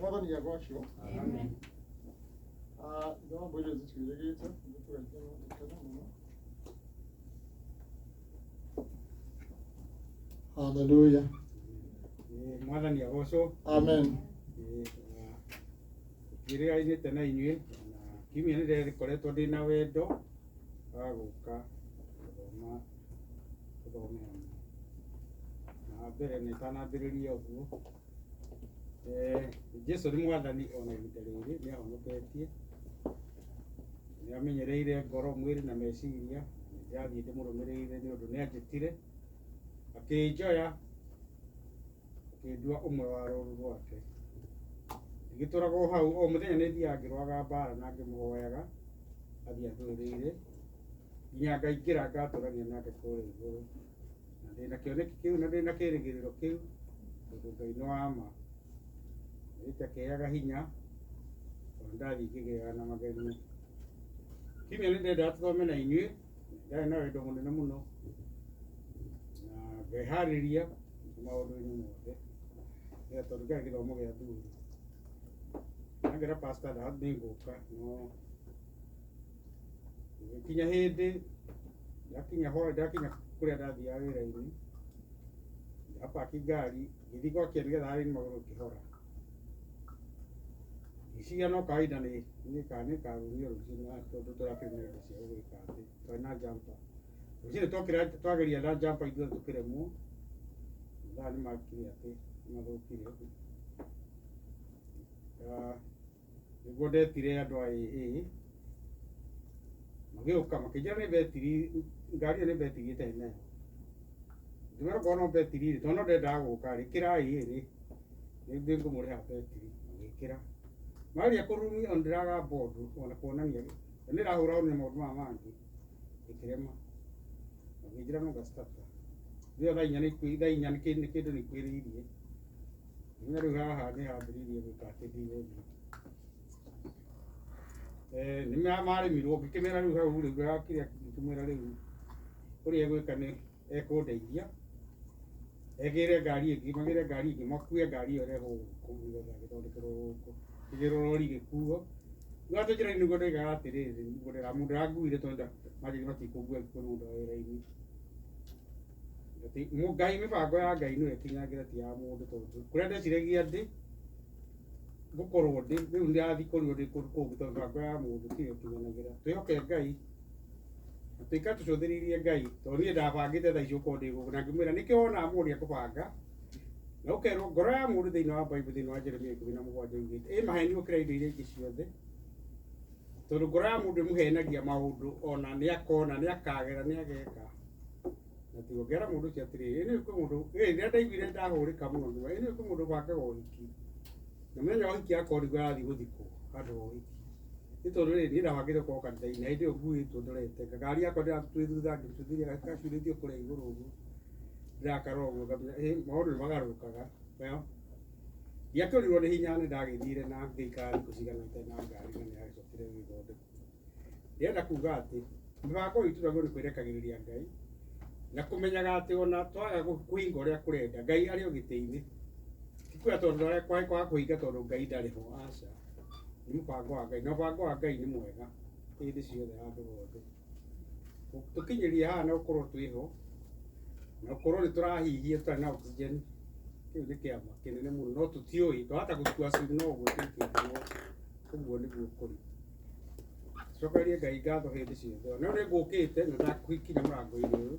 Mwathani agocwo. Amen. Ndona mbũire zituĩrĩgĩte nĩtũgekena mũno. Hallelujah. Mwathani agocwo. Amen. Ngĩrĩganĩte na inyuĩ na kiumia nĩ rĩkoretwo ndĩna wendo wa gũka gũthomera na mbere nĩ tanambĩrĩria ũguo Jesũ nĩ mwathani ona ihinda rĩrĩ nĩ ahonoketie nĩ amenyereire ngoro mwĩrĩ na meciria nĩndathiĩ ndĩmũrũmĩrĩire nĩ ũndũ nĩ anjĩtire akĩnjoya akĩndua ũmwe wa rũũru rwake ngĩtũraga o hau o mũthenya nĩ thiaga ngĩrũaga mbara na ngĩmũhoyaga athiĩ andũĩrĩire nginya ngaingĩra ngatũrania nake kũrĩa igũrũ na ndĩna kĩoneki kĩu na ndĩna kĩĩrĩgĩrĩro kĩu tondũ Ngai nĩ wa ma nĩte kĩheaga hinya ona ndathiĩ ngĩgĩaga na magerio kiumia nĩ ndendaga tũthome na inyuĩ ndarĩ na wendo mũnene mũno na ngeharĩria maũndũ-inĩ mothe tondũ kĩarĩ gĩthomo gĩa thuri ngera pastor nĩ ngũka no gĩkinya hĩndĩ ndakinya kũrĩa ndathiaga wĩra-inĩ ndapaki ngari ngĩthiĩ gwakia nĩgetha harĩ magũrũ ngĩhora ngĩciria no kawaida nĩ karũmio rũciinĩ tondũ tũrakĩrĩ na indo cia gũgĩka atĩ twarĩ na njampa rũciinĩ twageria na njampa ithuothe tũkĩremwo thaa nĩ makire atĩ nĩmathũkire nĩguo ndetire andũ a AA magĩũka makĩnjĩra nĩ betiri ngari ĩyo nĩ betiri ĩtarĩ nayo ndĩmera korwo no betiri rĩ tondũ no ndendaga gũka rĩ kĩrai rĩ nĩ ngũmũrĩha betiri magĩkĩra maria kũrumia ona ndĩraga mbondũ ona kuonania nĩ ndĩrahũra ona maũndũ maya mangĩ ĩkĩrema magĩnjĩra no ngacitata rĩo thaa inya nĩ kĩndũ nĩ kwĩrĩirie nĩ rĩu haha nĩ hambĩrĩirie gwĩka atĩ ndigũthiĩ nĩ marĩmirwo ngĩkĩmera rĩu hau rĩu kĩrĩa ngĩkĩmwĩra rĩu ũrĩa egwĩka nĩ ekũndeithia egĩre ngari ĩngĩ magĩre ngari ĩngĩ makue ngari ĩyo ĩrehwo gũkũ nĩgetha gĩthondekerwo gũkũ kĩgĩrwo rori gĩkuo no njĩra-inĩ nĩguo ndoigaga atĩrĩrĩ nĩguo mũndũ aranguire tondũ manjĩrĩ matikũngua kwĩ mũndũ wa wĩra-inĩ Ngai mĩbango ya Ngai nĩyo ĩkinyagĩra ti ya mũndũ tondũ kũrĩa ndeciragia ndĩ gũkorwo ndĩ rĩu ndirathiĩ kũrĩo ndĩ kũndũ kũngĩ tondũ mĩbango ya mũndũ tiyo ĩkinyanagĩra twĩhoke Ngai na tũika tũcũthĩrĩirie Ngai tondũ niĩ ndabangĩte thaa ici ũkorwo ndĩ gũkũ na ngĩmwĩra nĩkĩo wonaga mũndũ akũbanga na ũkerwo ngoro ya mũndũ thĩinĩ wa Bible thĩinĩ wa Jeremia 17 yugĩte ĩ maheni gũkĩra indo iria ingĩ ciothe tondũ ngoro ya mũndũ ĩmũhenagia maũndũ ona nĩ akona nĩ akagera nĩ ageka na ti ũngĩra mũndũ ũcio atĩrĩrĩ ĩno kwĩ mũndũ rĩrĩa ndaiguire ndahũrĩka mũno ngĩuga ĩno kwĩ mũndũ bangaga ũhiki na mũthenya wa ũhiki akoo nĩguo arathiĩ gũthikwo handũ ha ũhiki nĩ tondũ rĩrĩ niĩ ndabangĩte gũkorwo kanitha-inĩ na hĩndĩ ĩyo nguĩtwo ndorete ngari yakwa ndĩratwĩ thutha ngĩcũthĩria gacurĩtio kũrĩa igũrũ ũguo ndĩrakarora ũguo ngamenya maũndũ nĩ magarũrũkaga ndiakĩũrirwo nĩ hinya nĩ ndagĩthire na ngĩikara thikũ cigana itarĩ na ngari na nĩ yagĩcokire gĩthondekwo ndĩrenda kuga atĩ mĩbango itũ naguo nĩ kwĩrekagĩrĩria Ngai na kũmenyaga atĩ ona twaga kũhinga ũrĩa kũrenda Ngai arĩ o gĩtĩ-inĩ ti kuga tondũ arĩa kwaga kũhinga tondũ Ngai ndarĩ ho aca nĩ mũbango wa Ngai na mũbango wa Ngai nĩ mwega hĩndĩ ciothe handũ hothe tũkinyĩrie haha na gũkorwo twĩho na gũkorwo nĩ tũrahihia tũtarĩ na oxygen kĩu nĩ kĩama kĩnene mũno no tũtiũĩ twahota gũkua cuma no ũguo twĩkĩtwo ũguo nĩguo kũrĩ cokererie Ngai ngatho hĩndĩ ciothe no nĩ ngũkĩte na ndakinya mũrango-inĩ ũyũ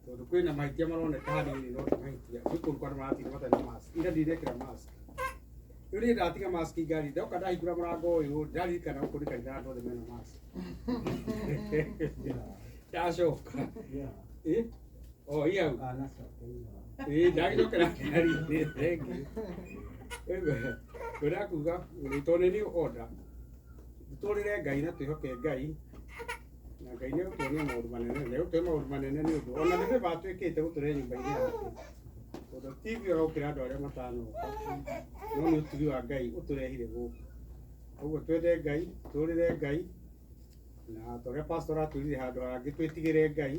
tondũ kwĩna mahĩtia maroneka hanini no ti mahĩtia gwĩ kũndũ kwandu maratinda matarĩ na mask ira ndirekĩra mask rĩu niĩ ndatiga mask ngari ndoka ndahingũra mũrango ũyũ ndaririkana gũkũ nĩ kanitha andũ othe mena mask ndacoka o iau ndagĩcokera ngari-inĩ thengi ndĩrakuga tondũ nĩ order tũtũrĩre Ngai na twĩhoke Ngai na Ngai nĩ egũtuonia maũndũ manene na egũtuonia maũndũ manene nĩ ũndũ ona nĩ mĩbaa twĩkĩte gũtũrehe nyũmba-inĩ yake tondũ ti wega gũkĩra andũ arĩa matanoka no nĩ ũtugi wa Ngai ũtũrehire gũkũ ũguo twende Ngai tũrĩre Ngai na torĩa pastor atwĩrire handũ hangĩ twĩtigĩre Ngai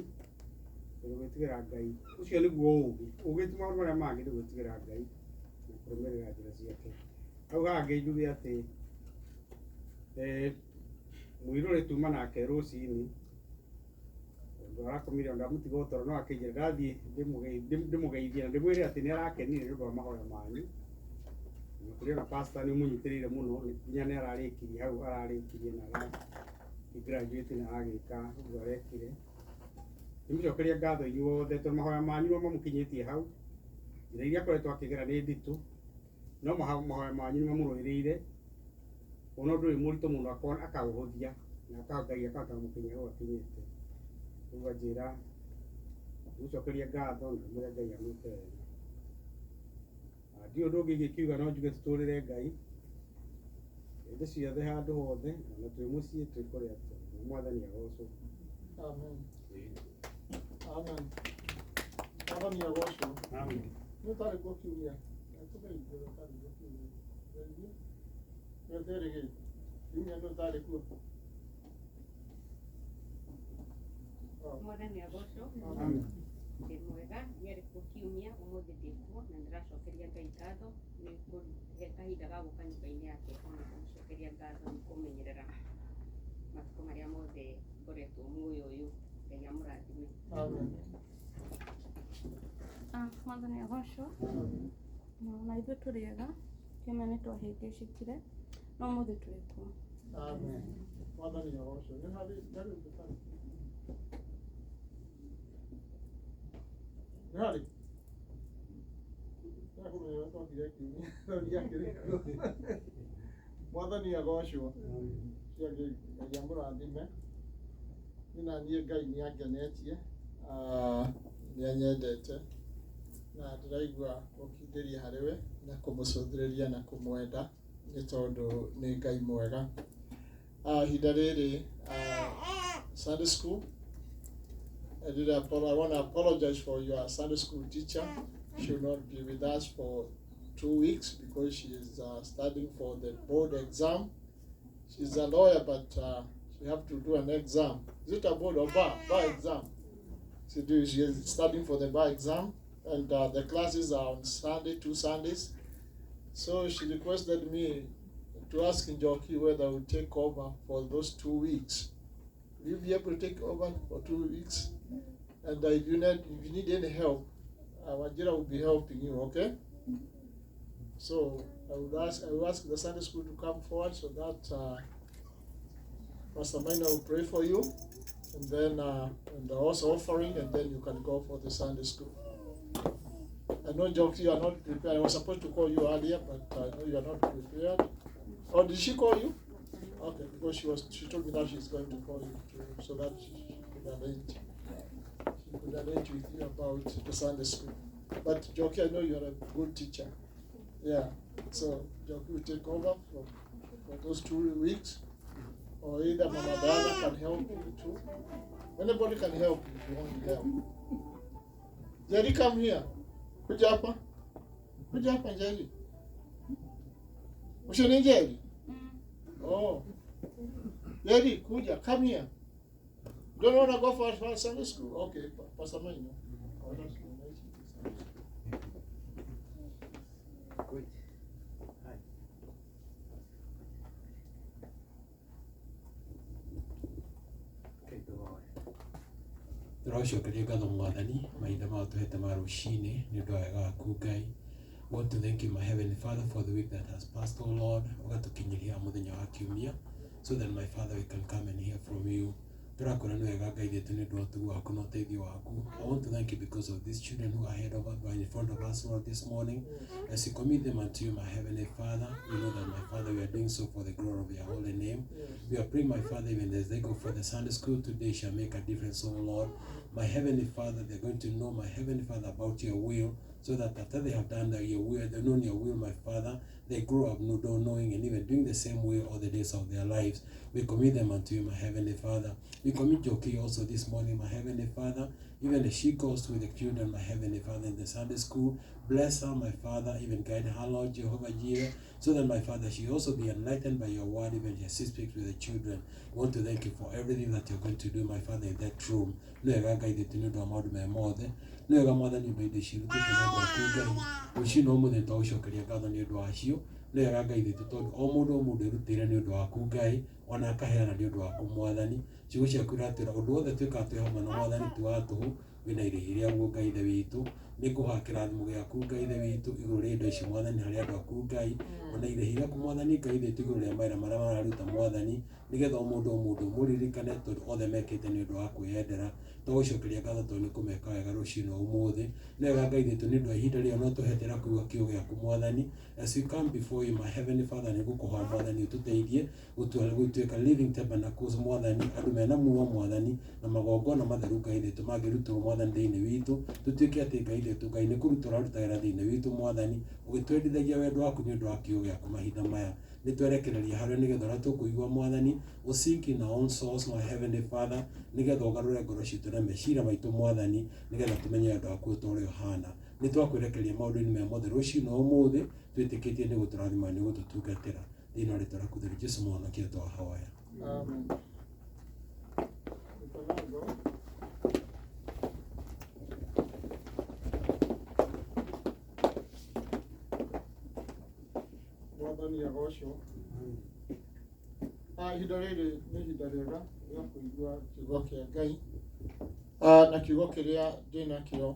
tondũ gwĩtigĩra Ngai ũcio nĩguo ũũgĩ ti maũndũ marĩa mangĩ nĩ gwĩtigĩra Ngai na kũrũmĩrĩra njĩra ciake hau hangĩ njuge atĩ mũirũrĩ tuma nake rũcinĩ ũndũ arakomire ndamũtiga ũtoro no akĩnjĩra ndathiĩ ndĩmũgeithie na ndĩmwĩre atĩ nĩ arakenire nĩ ũndũ wa mahoya manyu na kũrĩ ona pastor nĩ ũmũnyitĩrĩire mũno nginya nĩ ararĩkirie hau ararĩkirie na graduate na agĩka ũguo arekire nĩmũcokeria ngatho inyuothe tondũ mahoya manyu no mamũkinyĩtie hau njĩra iria akoretwo akĩgera nĩ nditũ no mahoya manyu nĩ mamũrũĩrĩire ona ũndũ ũyũ mũritũ mũno akaũhũthia na Ngai akahota gũmũkinyia hau akinyĩte ũguo njĩra mũcokeria ngatho na mwĩre Ngai amwĩke wega ndiũ ũndũ ũngĩ ingĩkiuga no njuge tũtũrĩre Ngai hĩndĩ ciothe handũ hothe na twĩ mũciĩ twĩ kũrĩa Mwathani agocwo. Amen. Amen. Mwathani agocwo. Amen. Nĩ ũtarĩ kuo kiumia tũgeithie ũtarĩ kuo kiumia nĩ ũterĩgĩte kiumia nĩ ũtarĩ kuo. Mwathani agocwo. Amen. Ndĩ mwega nĩarĩ kuo kiumia ũmũthĩ ndĩ kuo na ndĩracokeria Ngai ngatho nĩ kũhe kahinda ga gũka nyũmba-inĩ yake ona kũmũcokeria ngatho nĩ kũmenyerera matukũ marĩa mothe ngoretwo muoyo ũyũ Ngai amũrathime. Amen. Mwathani agocwo na ithuĩ tũrĩ ega kiumia nĩ twahĩngĩcĩkire no ũmũthĩ tũrĩ kuo. Amen. Mwathani agocwo nĩ harĩ ũtũtarĩ Nani? Nakumenya twakire kiumia ngiakĩrĩ kuo. Mwathani agocwo. Ngai amũrathime. Nina niĩ Ngai nĩ angenetie. Nĩ anyendete. Na ndĩraigua gũkindĩria harĩ we na kũmũcũthĩrĩria na kũmwenda nĩ tondũ nĩ Ngai mwega. Ihinda rĩrĩ Sunday school I want to apologize for your Sunday school teacher. She will not be with us for 2 weeks because she is studying for the board exam. She's a lawyer, but she have to do an exam. Is it a board or bar exam? She is studying for the bar exam, and the classes are on Sunday, 2 Sundays. So she requested me to ask Njoki whether we take over for those 2 weeks. Will you be able to take over for 2 weeks? And if you need any help, Wajira will be helping you, okay? So I will ask the Sunday school to come forward so that Pastor Maina will pray for you, and then and also offering, and then you can go for the Sunday school. I know, Joki, you are not prepared. I was supposed to call you earlier, but I know you are not prepared. Oh, did she call you? Okay, because she told me that she's going to call you too, so that she could arrange. She could arrange with you about the Sunday school. But Joki, I know you are a good teacher. Yeah. So Joki will take over for those 2 weeks. Or either Mama Diana can help you too. Anybody can help you if you want to help. Jerry, come here. Kuja hapa. Kuja hapa Jerry. Ushoni Jerry? Oh. Jerry, kuja, come here. Don't want to go for Sunday school? Okay, Pastor Maina. Good. Hi. Okay, tũracokeria ngatho Mwathani mahinda maya tũhete ma rũcinĩ nĩ ũndũ wa wega waku Ngai. We want to thank you, my Heavenly Father, for the week that has passed, oh Lord. Ũgatũkinyĩria mũthenya wa kiumia, so that my Father we can come and hear from you. Tũrakũra nĩ wega Ngai thitũ nĩ ũndũ wa ũtugi waku na ũteithio waku. I want to thank you because of these children who are ahead of us, in front of us, Lord, this morning. As we commit them unto you, my Heavenly Father, we know that, my Father, we are doing so for the glory of your holy name. We are praying, my Father, even as they go for the Sunday school today shall make a difference, oh Lord. My Heavenly Father, they're going to know, my Heavenly Father, about your will, so that after they have done your will, they've known your will, my Father, they grow up knowing and even doing the same will all the days of their lives. We commit them unto you, my Heavenly Father. We commit Joki also this morning, my Heavenly Father, even as she goes with the children, my Heavenly Father, in the Sunday school. Bless her, my Father, even guide her, Lord Jehovah Jireh, so that, my Father, she also be enlightened by your word, even as she speaks with the children. We want to thank you for everything that you're going to do, my Father, in that room. No wega Ngai thitũ nĩ ũndũ wa maũndũ me mothe. No wega Mwathani ũmĩinde ciitũ tũtũ nĩ ũndũ waku Ngai. Ruciinĩ ũmũthĩ twagucokeria ngatho nĩ ũndũ wacio nĩ wega Ngai witũ tondũ o mũndũ erutĩire nĩ ũndũ waku Ngai, ona akaheana nĩ ũndũ waku Mwathani. Ciugo ciaku iratwĩra ũndũ wothe twĩkaga twĩhoma na Mwathani ti wa tũhũ, wĩna irĩhi rĩaguo Ngai ithe witũ. Nĩ ngũhoya kĩrathimo gĩaku Ngai ithe witũ igũrũ rĩa indo ici Mwathani harĩ andũ aku Ngai, ona irĩhi rĩaku Mwathani Ngai ithe witũ igũrũ rĩa mawĩra marĩa mararuta Mwathani, nĩgetha o mũndũ mũririkane tondũ othe mekĩte nĩ ũndũ wa kwĩyendera. Tũgũcokeria ngatho tondũ nĩ kũmeka wega rũciinĩ ũmũthĩ. Nĩ wega Ngai witũ nĩ ũndũ wa ihinda rĩrĩa no tũhete na kuuga kiugo gĩaku Mwathani. As we come before you, my heavenly Father, nĩ ngũkũhoya Mwathani ũtũteithie gũtuĩka living tabernacles Mwathani, andũ mena muoyo Mwathani, na magongona matheru Ngai witũ mangĩrutwo Mwathani thĩinĩ witũ. Tũtuĩke atĩ Ngai witũ Ngai nĩ kũrutwo ũrarutagĩra thĩinĩ witũ Mwathani, ũgĩtwendithagia wendo waku nĩ ũndũ wa kiugo gĩaku mahinda maya. Nĩ twerekereria harĩa nĩgetha ũrĩa tũkũigua Mwathani, sink in our own souls, my heavenly Father, nĩgetha ũgarũre ngoro citũ na meciria maitũ Mwathani, nĩgetha tũmenye wendo waku ta ũrĩa ũhana. Nĩ twakwerekeria maũndũ-inĩ maya mothe rũciinĩ ũmũthĩ, twĩtĩkĩtie nĩ gũtũrathima nĩ gũtũtungatĩra. Thĩinĩ wa rĩĩtwa rĩaku theru Jesũ Mũhonokia twahoya. Amen. Mwathani agocwo. Ihinda rĩrĩ nĩ ihinda rĩega rĩa kũigua kiugo kĩa Ngai, na kiugo kĩrĩa ndĩnakĩo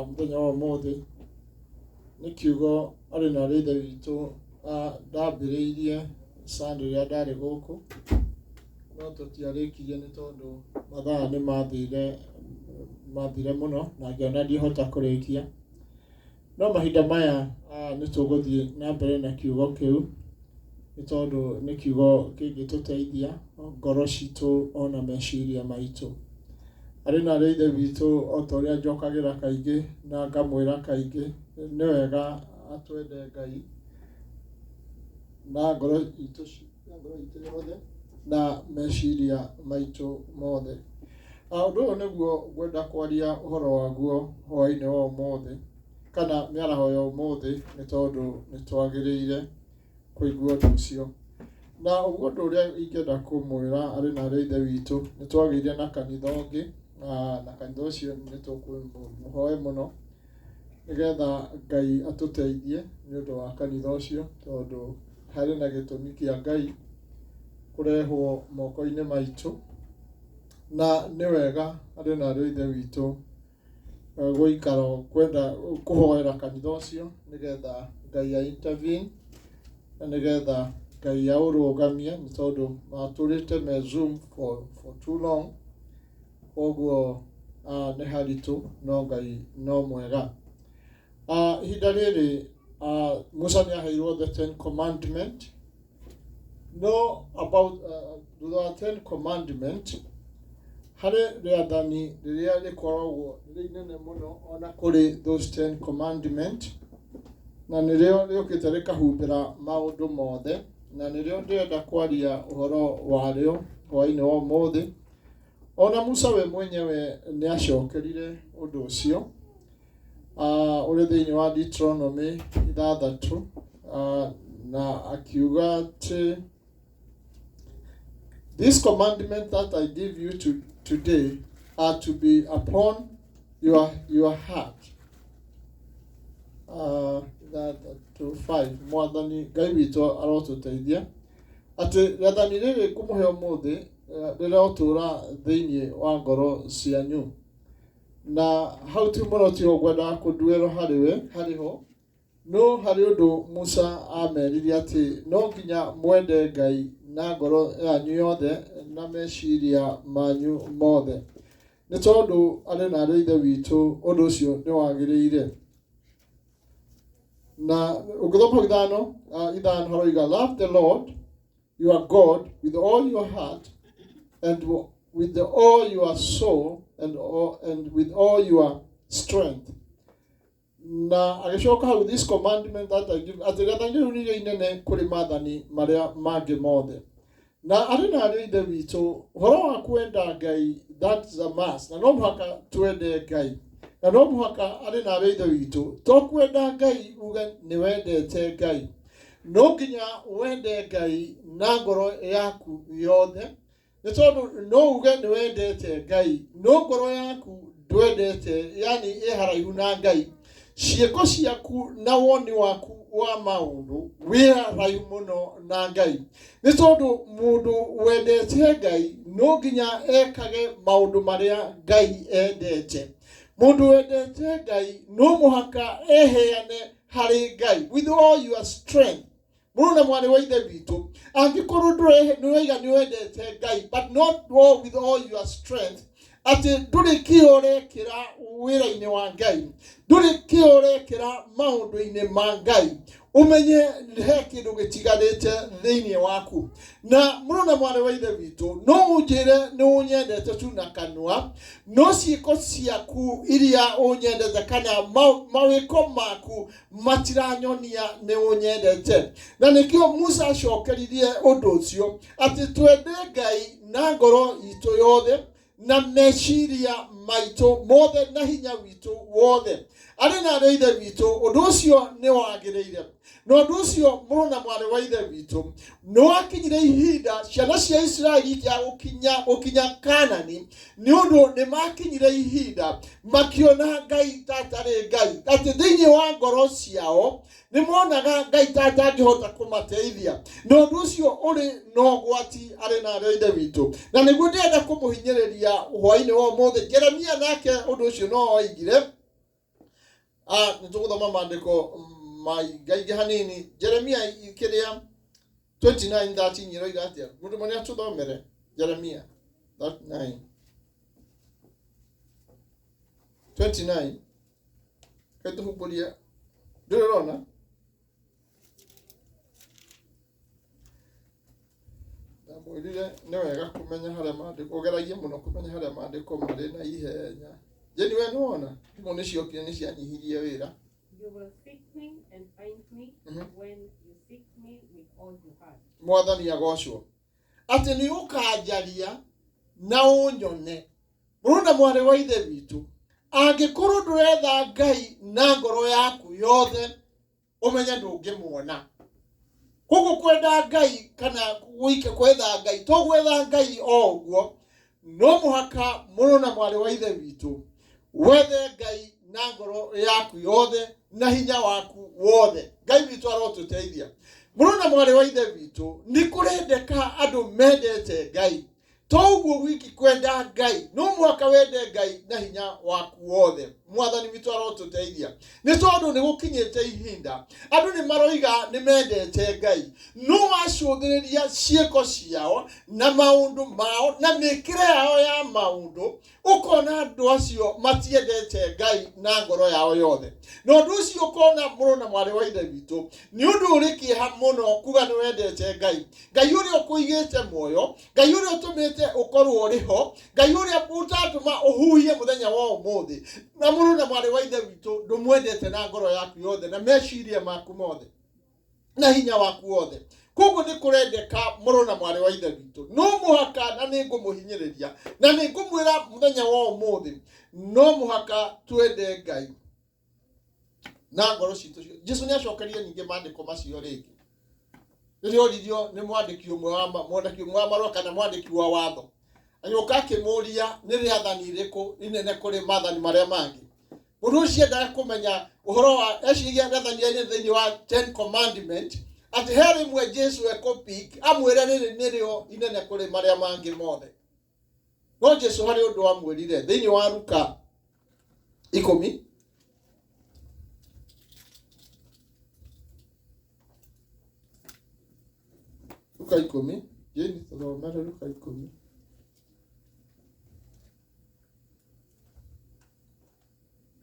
mũthenya wa ũmũthĩ nĩ kiugo arĩ na ithe witũ ndambĩrĩirie Sunday rĩrĩa ndarĩ gũkũ, no tũtiarĩkirie nĩ tondũ mathaa nĩ mathire mũno na ngĩona ndihota kũrĩkia. No mahinda maya nĩ tũgũthiĩ na mbere na kiugo kĩu, nĩ tondũ nĩ kiugo kĩngĩtũteithia ngoro citũ ona meciria maitũ. Arĩ na ithe witũ o ta ũrĩa njokagĩra kaingĩ na ngamwĩra kaingĩ, nĩ wega atwende Ngai na ngoro itũ yothe na meciria maitũ mothe. Ũndũ ũyũ nĩguo ngwenda kwaria ũhoro waguo hwaĩ-inĩ wa ũmũthĩ, kana mĩaraho ya ũmũthĩ, nĩ tondũ nĩ twagĩrĩire kũigua ũndũ ũcio. Na ũguo ũndũ ũrĩa ingĩenda kũmwĩra arĩ na ithe witũ, nĩ twagĩire na kanitha ũngĩ, na kanitha ũcio nĩ tũkũmũhoe mũno nĩgetha Ngai atũteithie nĩ ũndũ wa kanitha ũcio, tondũ harĩ na gĩtũmi kĩa Ngai kũrehwo moko-inĩ maitũ, na nĩ wega arĩ na ithe witũ gũikara kwenda kũhoera kanitha ũcio nĩgetha Ngai intervene, na nĩgetha Ngai aũrũgamie, nĩ tondũ matũrĩte me Zoom for too long, ũguo nĩ haritũ, no Ngai no mwega. Ihinda rĩrĩ Musa nĩ aheirwo the 10 commandment. No about the 10 commandment, harĩ rĩathani rĩrĩa rĩkoragwo rĩrĩ inene mũno ona kũrĩ those 10 commandment, na nĩrĩo rĩũkĩte rĩkahumbĩra maũndũ mothe, na nĩrĩo ndĩrenda kwaria ũhoro warĩo hwaĩ-inĩ wa ũmũthĩ. Ona Musa we mwenyewe nĩ acokerire ũndũ ũcio ũrĩ thĩinĩ wa Deuteronomy 6, na akiuga atĩ, this commandment that I give you today are to be upon your heart. That to 5, Mwathani Ngai witũ arotũteithia atĩ rĩathani rĩrĩ kũmũhe ũmũthĩ rĩrotũra thĩinĩ wa ngoro cianyu. Na hau ti mũno ti ngwenda kũnduĩrwo harĩho, no harĩ ũndũ Musa amerire atĩ no nginya mwende Ngai na ngoro yanyu yothe na meciria manyu mothe, nĩ tondũ arĩ na ithe witũ ũndũ ũcio nĩ wagĩrĩire. Na ũngĩthoma ithano haroiga, love the Lord your God with all your heart and with all your soul and with all your strength. Na agĩcoka hau, this commandment that I give, atĩ rĩathani rĩu nĩrĩo inene kũrĩ maathani marĩa mangĩ mothe. Na arĩ na ithe witũ, ũhoro wa kwenda Ngai, that's a must. Na no mũhaka twende Ngai, na no mũhaka arĩ na ithe witũ to kwenda Ngai uge nĩ wendete Ngai. No nginya wende Ngai na ngoro yaku yothe, nĩ tondũ no uge nĩ wendete Ngai no ngoro yaku ndwendete, yani ĩ haraihu na Ngai, ciĩko ciaku na woni waku wa maundu wĩharaihu mũno na Ngai. Nĩ tondũ mũndũ wendete Ngai no nginya ekage maũndũ marĩa Ngai endete. Mũndũ wendete Ngai no mũhaka eheane harĩ Ngai with all your strength. Mũrũ na mwarĩ wa ithe witũ, angĩkorwo nĩwaiga nĩwendete Ngai but not all with all your strength, atĩ ndũrĩ kĩo ũrekĩra wĩra-inĩ wa Ngai, ndũrĩ kĩo ũrekĩra maũndũ-inĩ ma Ngai, umenye he kĩndũ gĩtigarĩte thĩinĩ waku. Na mũrũ na mwarĩ wa ithe witũ, no ũnjĩre nĩ ũnyendete tu na kanua, no ciĩko ciaku iria ũnyendete kana mawĩko maku matiranyonia nĩ ũnyendete. Na nĩkĩo Musa acokeririe ũndũ ũcio atĩ twende Ngai na ngoro itũ yothe na meciria maitũ mothe na hinya witũ wothe. Arĩ na andũ ithe witũ, ũndũ ũcio nĩ wagĩrĩire. Na ũndũ ũcio mũrũ na mwarĩ wa ithe witũ, nĩ wakinyire ihinda ciana cia Isiraeli gũkinya Kanani, nĩ ũndũ nĩ makinyire ihinda makĩona Ngai ta atarĩ Ngai, atĩ thĩinĩ wa ngoro ciao nĩ monaga Ngai ta atangĩhota kũmateithia. Na ũndũ ũcio ũrĩ na ũgwati arĩ na andũ ithe witũ. Na nĩguo ndĩrenda kũmũhinyĩrĩria hwaĩ-inĩ wa ũmũthĩ, Jeremia nake ũndũ ũcio no oigire. Nĩ tũgũthoma maandĩko maingaingĩ hanini. Jeremia kĩrĩa 29:13 ĩroiga atĩa? Mũndũ mwenye atũthomere Jeremia 29:29. Kaitũhumbũrie. Ndĩrona ndamwĩrire nĩ wega kũmenya harĩa maandĩko, ũgeragie mũno kũmenya harĩa maandĩko marĩ na ihenya. Jeni we nĩwona thimũ nĩciokire nĩcianyihirie wĩra. You will seek me and find me when you seek me with all your heart. Mwathani agocwo. Atĩ nĩ ũkanjaria na ũnyone. Mũrũ na mwarĩ wa ithe witũ, angĩkorwo ndũretha Ngai na ngoro yaku yothe, ũmenye ndũngĩmuona. Koguo kwenda Ngai kana kwetha Ngai, to gwetha Ngai o ũguo, no mũhaka mũrũ na mwarĩ wa ithe witũ wethe Ngai na ngoro yaku yothe na hinya waku wothe. Ngai witũ arotũteithia. Mũrũ na mwarĩ wa ithe witũ, nĩ kũrendeka andũ mendete Ngai. To ũguo wiki kwenda Ngai, no mũhaka wende Ngai na hinya waku wothe. Mwathani witũ arotũteithia. Nĩ tondũ nĩ gũkinyĩte ihinda andũ nĩ maroiga nĩ mendete Ngai, no macũthĩrĩria ciĩko ciao na maũndũ mao na mĩkĩre yao ya maũndũ, ũkona andũ acio matiendete Ngai na ngoro yao yothe. Na ũndũ ũcio ũkona mũrũ na mwarĩ wa ithe witũ, nĩ ũndũ ũrĩ kĩeha mũno kuga nĩ wendete Ngai. Ngai ũrĩa ũkũigĩte muoyo, Ngai ũrĩa ũtũmĩte ũkorwo ũrĩ ho, Ngai ũrĩa ũtatũma ũhuhie mũthenya wa ũmũthĩ. Na mũrũ na mwarĩ wa ithe witũ, ndũmwendete na ngoro yaku yothe na meciria maku mothe na hinya waku wothe. Koguo nĩ kũrendeka mũrũ na mwarĩ wa ithe witũ, no mũhaka, na nĩ ngũmũhinyĩrĩria na nĩ ngũmwĩra mũthenya wa ũmũthĩ, no mũhaka twende Ngai na ngoro citũ ciothe. Jesũ nĩ acokerie ningĩ maandĩko macio rĩngĩ. Rĩrĩa oririo nĩ mwandĩki ũmwe wa marũa kana mwandĩki wa watho, agĩũka akĩmũria nĩ rĩathani rĩrĩkũ inene kũrĩ maathani marĩa mangĩ. Mũndũ ũcio endaga kũmenya ũhoro wa eciria rĩathani thĩinĩ wa 10 commandment, atĩ he rĩmwe Jesũ ekũpik amwĩre rĩrĩ nĩrĩo inene kũrĩ marĩa mangĩ mothe. No Jesũ harĩ ũndũ amwĩrire thĩinĩ wa Luka 10. Luka 10. Jeni thomera Luka 10.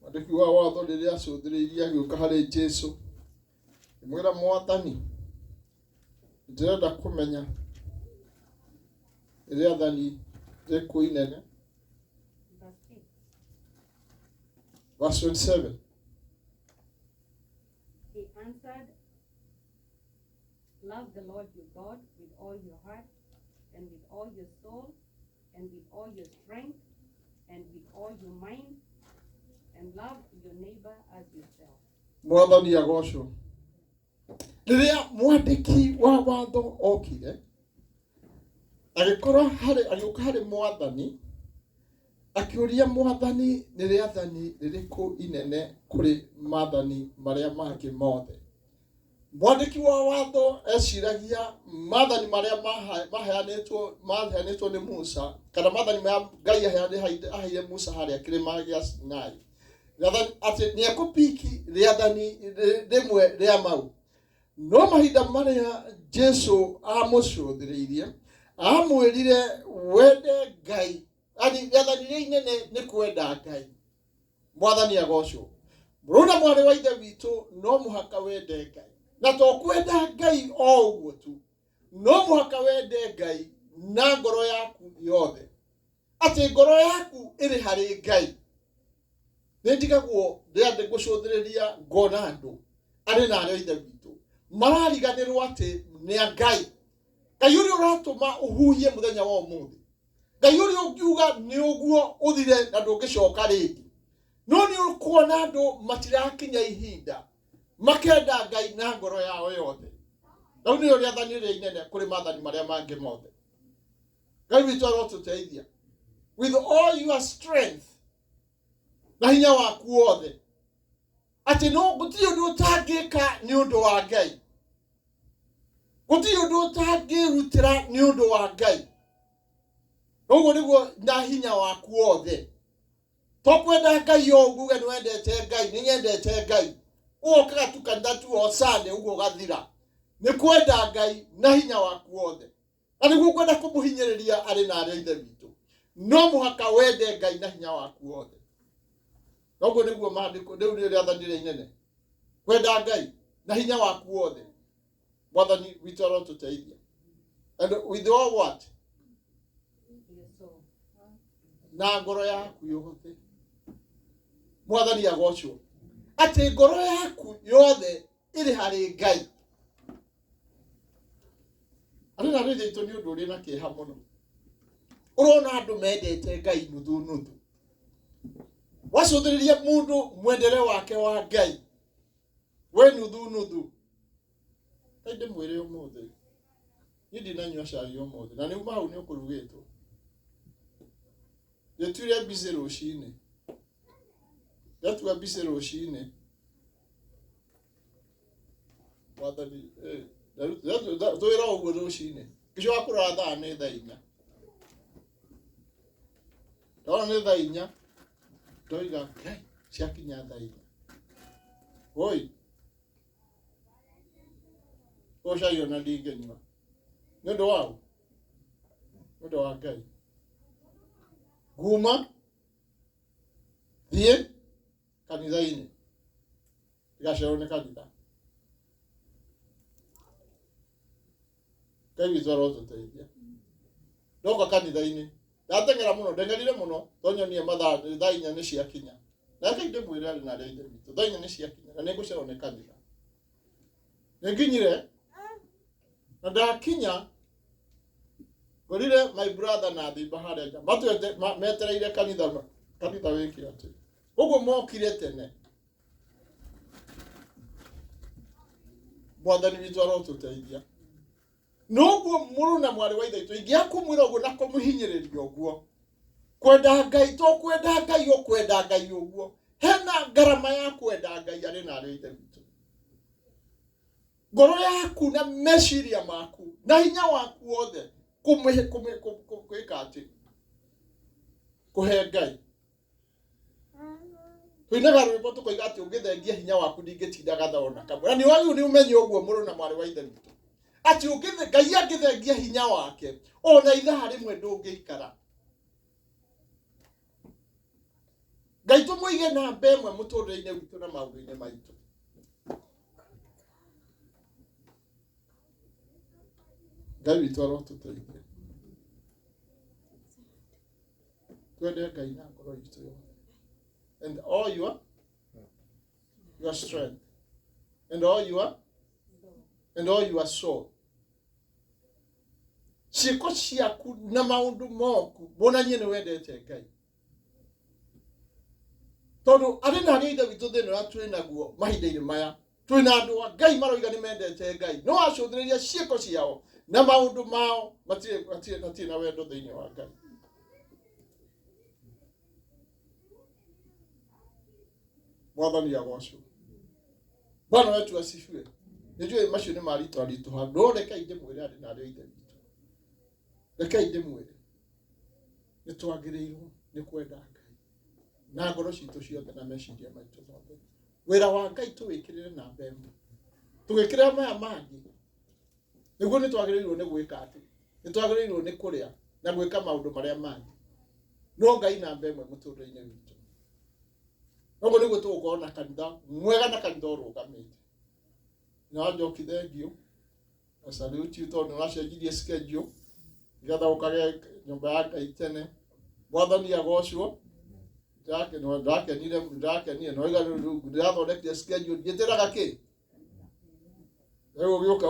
Mwandĩki wa watho rĩrĩa acũthĩrĩirie agĩũka harĩ Jesũ, mwĩra Mwathani, ndĩrenda kũmenya rĩathani rĩrĩkũ inene. Verse 27. He answered, love the Lord your God with all your heart and with all your soul and with all your strength and with all your mind, and love your neighbor as yourself. Mwathani agocwo. Rĩrĩa mwandĩki wa watho okire, agĩũka harĩ Mwathani, Akiuria mwathani nĩ rĩathani rĩrĩkũ inene kũrĩ maathani marĩa mangĩ mothe. Mwandĩki wa watho eciragia maathani marĩa maheanĩtwo nĩ Musa, kana maathani marĩa Ngai aheire Musa harĩa kĩrĩma gĩa Sinai. Atĩ nĩ ekũpiki rĩathani rĩmwe rĩa mau. No mahinda marĩa Jesu amũcũthĩrĩirie, amwĩrire wende Ngai. Ani rĩathani rĩa inene nĩ kwenda Ngai. Mwathani agocwo. Mũrũ na mwarĩ wa ithe witũ no mũhaka wende Ngai. Na to kwenda Ngai o ũguo tu. No mũhaka wende Ngai na ngoro yaku yothe. Atĩ ngoro yaku ĩrĩ harĩ Ngai. Nĩ ndigagwo ndĩrenda gũcũthĩrĩria ngona andũ arĩ na arĩa ithe witũ marariganĩrwo atĩ nĩ a Ngai. Ngai ũrĩa ũratũma ũhuhie mũthenya wa ũmũthĩ. Ngai ũrĩa ũngiuga nĩ ũguo ũthire na ndũngĩcoka rĩngĩ. No nĩ ũkuona andũ matirakinya ihinda makenda Ngai na ngoro yao yothe. Na nĩ ũrĩa rĩathani rĩrĩa inene kũrĩ maathani marĩa mangĩ mothe. Ngai witũ arotũteithia with all your strength na hinya waku wothe. Atĩ no gũtirĩ ũndũ ũtangĩka nĩ ũndũ wa Ngai. Gũtirĩ ũndũ ũtangĩrutĩra nĩ ũndũ wa Ngai. Ũguo nĩguo na hinya waku wothe. To kwenda Ngai o ũguo nĩ wendete Ngai, nĩ nyendete Ngai. Ũgokaga tu kanitha tu o Sunday ũguo ũgathira. Nĩ kwenda Ngai na hinya waku wothe. Na nĩguo kwenda kũmũhinyĩrĩria arĩ na arĩa ithe witũ. No mũhaka wende Ngai na hinya waku wothe. Ũguo nĩguo maandĩko rĩu nĩ rĩathani rĩrĩa inene. Kwenda Ngai na hinya waku wothe. Mwathani witũ arotũteithia. And with all what? Na ngoro yaku yothe. Mwathani agocwo. Atĩ ngoro yaku yothe ĩrĩ harĩ Ngai. Arĩ na rĩrĩa itũ nĩ ũndũ ũrĩ na kĩeha mũno. Ũrona andũ mendete Ngai nuthu nuthu. Wacũthĩrĩria mũndũ mwendere wake wa Ngai. We nuthu nuthu. Ngai ndĩmwĩre ũmũthĩ. Niĩ ndinanyua cai ũmũthĩ. Na nĩuma hau nĩ ũkũrugĩtwo. Ndetuire busy rũcinĩ. Ndetua busy rũcinĩ. Mwathani, twĩra ũguo rũcinĩ. Gĩcoka kũrora thaa nĩ thaa 4. Ndona nĩ thaa 4. Ndoiga, Ngai, ciakinya thaa 4. Oi. Ũcai ona ndingĩnyua. Nĩ ũndũ wa nĩ ũndũ wa Ngai. Guma thiĩ kanitha-inĩ. Ndigacererwo nĩ kanitha. Ngai witũ arotũteithia. Ndoka kanitha-inĩ. Ndateng'era mũno, ndengerire mũno, tonyonie mathaa thaa 4 nĩ ciakinya. Na Ngai ndĩmwĩre arĩ na arĩa ithe witũ. Thaa 4 nĩ ciakinya na nĩngũcererwo nĩ kanitha. Nĩnginyire na ndakinya ngorire my brother na thimba harĩa nja. Matwete metereire kanitha wĩkire atĩ. Ũguo mokire tene. Mwathani witũ arotũteithia. Noguo mũrũ na mwarĩ wa ithe witũ ingĩakũmwĩra ũguo na kũmũhinyĩrĩria ũguo. Kwenda Ngai to kwenda Ngai o kwenda Ngai ũguo. Hena ngarama ya kwenda Ngai arĩ na arĩa ithe witũ. Ngoro yaku na meciria maku na hinya waku wothe kwĩka atĩ kũhe Ngai. Tũinaga rwĩmbo tũkoiga atĩ ũngĩthengia hinya waku ndingĩtindaga thona kamwe. Na nĩ wagĩrĩirwo nĩ ũmenye ũguo mũrũ na mwarĩ wa ithe witũ. Atĩ Ngai angĩthengia hinya wake ona ithaa rĩmwe ndũngĩikara. Ngai tũmũige namba ĩmwe mũtũrĩre-inĩ witũ na maũndũ-inĩ maitũ. Ngai witũ arotũteithia. Twende Ngai na ngoro itũ yothe. And all your strength. And all your soul. Ciĩko ciaku na maũndũ moku monanie nĩ wendete Ngai. Tondũ arĩ na arĩa ithe witũ thĩinĩ wa twĩ naguo mahinda-inĩ maya. Twĩ na andũ a Ngai maroiga nĩ mendete Ngai. No wacũthĩrĩria ciĩko ciao na maũndũ mao matirĩ na wendo thĩinĩ wa Ngai. Mwathani agocwo. Bwana wetu asifiwe. Nijue macio nĩ marito arituha. No reka inde mwĩre andũ na arĩa ithe witũ. Reka inde mwĩre. Nĩ twagĩrĩirwo nĩ kwenda Ngai na ngoro citũ ciothe na meciria maitũ mothe. Wĩra wa Ngai tũwĩkĩrĩre na mbembe. Tũgĩkĩra maya mangĩ. Nĩguo nĩ twagĩrĩirwo nĩ gwĩka atĩ. Nĩ twagĩrĩirwo nĩ kũrĩa na gwĩka maũndũ marĩa mangĩ. No Ngai na mbembe mũtũũrĩre-inĩ witũ. Noguo nĩguo tũgũkorwo na kanitha mwega na kanitha ũrũgamĩte. Na njoki thengio. Na salute you tondũ nĩwacenjirie schedule. Nĩgetha ũkagĩa nyũmba ya Ngai tene. Mwathani agocwo. Ndakenire no iga ndirathondekire schedule ngĩtĩraga kĩ. Rĩu ũgĩũka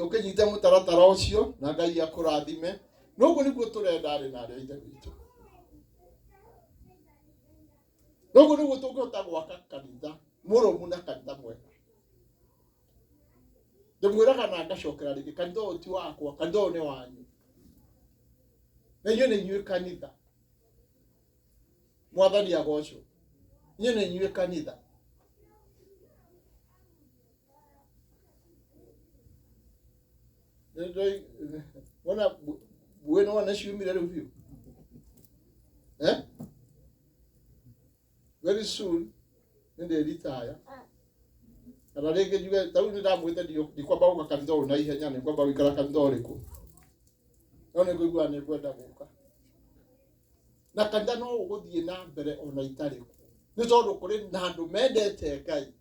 ũkĩnyita mũtaratara ũcio na Ngai akũrathime. Noguo nĩguo tũrenda arĩ na arĩa ithe witũ. Noguo nĩguo tũngĩhota gwaka kanitha mũrũmu na kanitha mwega. Ndĩmwĩraga na ngacokera rĩngĩ kanitha ũyũ ti wakwa, kanitha ũyũ nĩ wanyu. Na inyuĩ nĩ inyuĩ kanitha. Mwathani agocwo. Inyuĩ nĩ inyuĩ kanitha. Wana bueno wana ciumire rĩu biũ. Very soon nĩ retire. Kana rĩngĩ njuge tarĩu nĩ ndamwĩte ndikwamba gũka kanitha ũyũ na ihenya nĩ kwamba gũikara kanitha ũrĩkũ. No nĩ ngũigua nĩ ngwenda gũka. Na kanitha no ũgũthiĩ na mbere ona itarĩ kuo. Nĩ tondũ kũrĩ na andũ mendete Ngai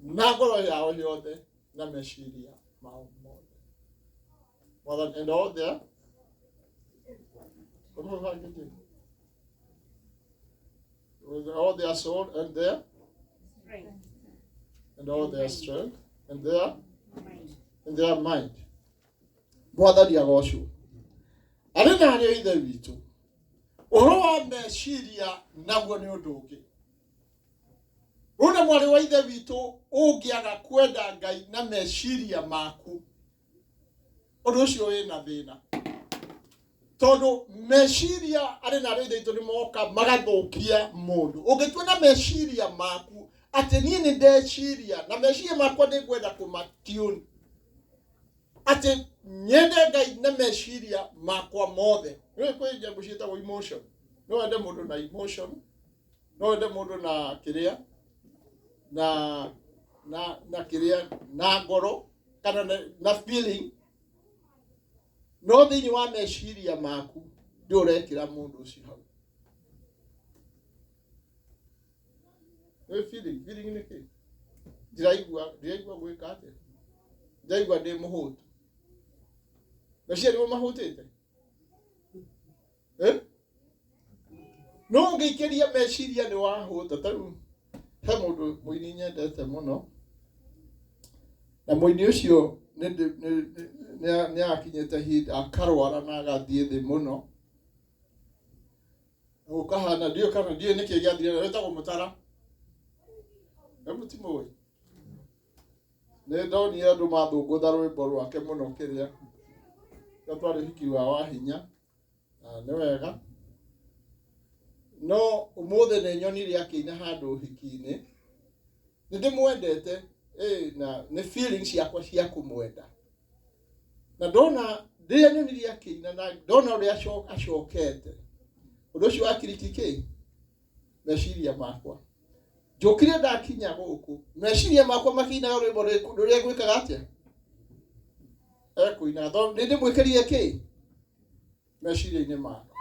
na ngoro yao yothe na meciria mao mothe. Mwathani and all there. With all their soul and their Strength. and all their strength and their Mind. mind. Mwathani agocwo. Arĩ na arĩa ithe witũ. Ũhoro wa meciria naguo nĩ ũndũ ũngĩ. Rũna mwarĩ wa ithe witũ ũngĩaga kwenda Ngai na meciria maku. Ũndũ ũcio wĩna thĩna. Tondũ meciria arĩ na arĩa ithe witũ nĩ moka magathũkia mũndũ. Ũngĩtua na meciria maku atĩ niĩ nĩ ndeciria na meciria makwa nĩ ngwenda kũmatune. Atĩ nyende Ngai na meciria makwa mothe. Nĩ kwĩ nyamũ ciĩtagwo emotion. No wende mũndũ na emotion. No wende mũndũ na kĩrĩa na kĩrĩa na ngoro kana na feeling. No thĩinĩ wa meciria maku nĩ ũrekĩra mũndũ ũcio hau. Nĩ feeling nĩ kĩ? Ndiraigua gwĩka atĩa? Ndiraigua ndĩ mũhũtu. Meciria nĩmo mahũtĩte? No ũngĩikĩria meciria nĩ wahũta. Tarĩu he mũndũ mũini nyendete mũno. Na mũini ũcio nĩ akinyĩte hĩndĩ akarwara na agathiĩ thĩ mũno. Ũkahana ndiũ kana ndiũ nĩkĩ gĩathire wetagwo Mũtara. Mũtimũĩ. Nĩ ndonire andũ mathũngũtha rwĩmbo rwake mũno kĩrĩa. Twarĩ ũhiki wa hinya. Nĩ wega. No ũmũthĩ nĩ nyonire akĩina handũ ũhiki-inĩ. Nĩ ndĩmwendete na nĩ feelings ciakwa cia kũmwenda. Na ndona rĩrĩa nyonirie akĩina na ndona ũrĩa acokete. Ũndũ ũcio wakiriki kĩ? Meciria makwa. Njũkire ndakinya gũkũ. Meciria makwa makĩinaga rwĩmbo rũrĩa gwĩkaga atĩa? Kũina nĩ ndĩmwĩkĩrire kĩ? Meciria-inĩ makwa.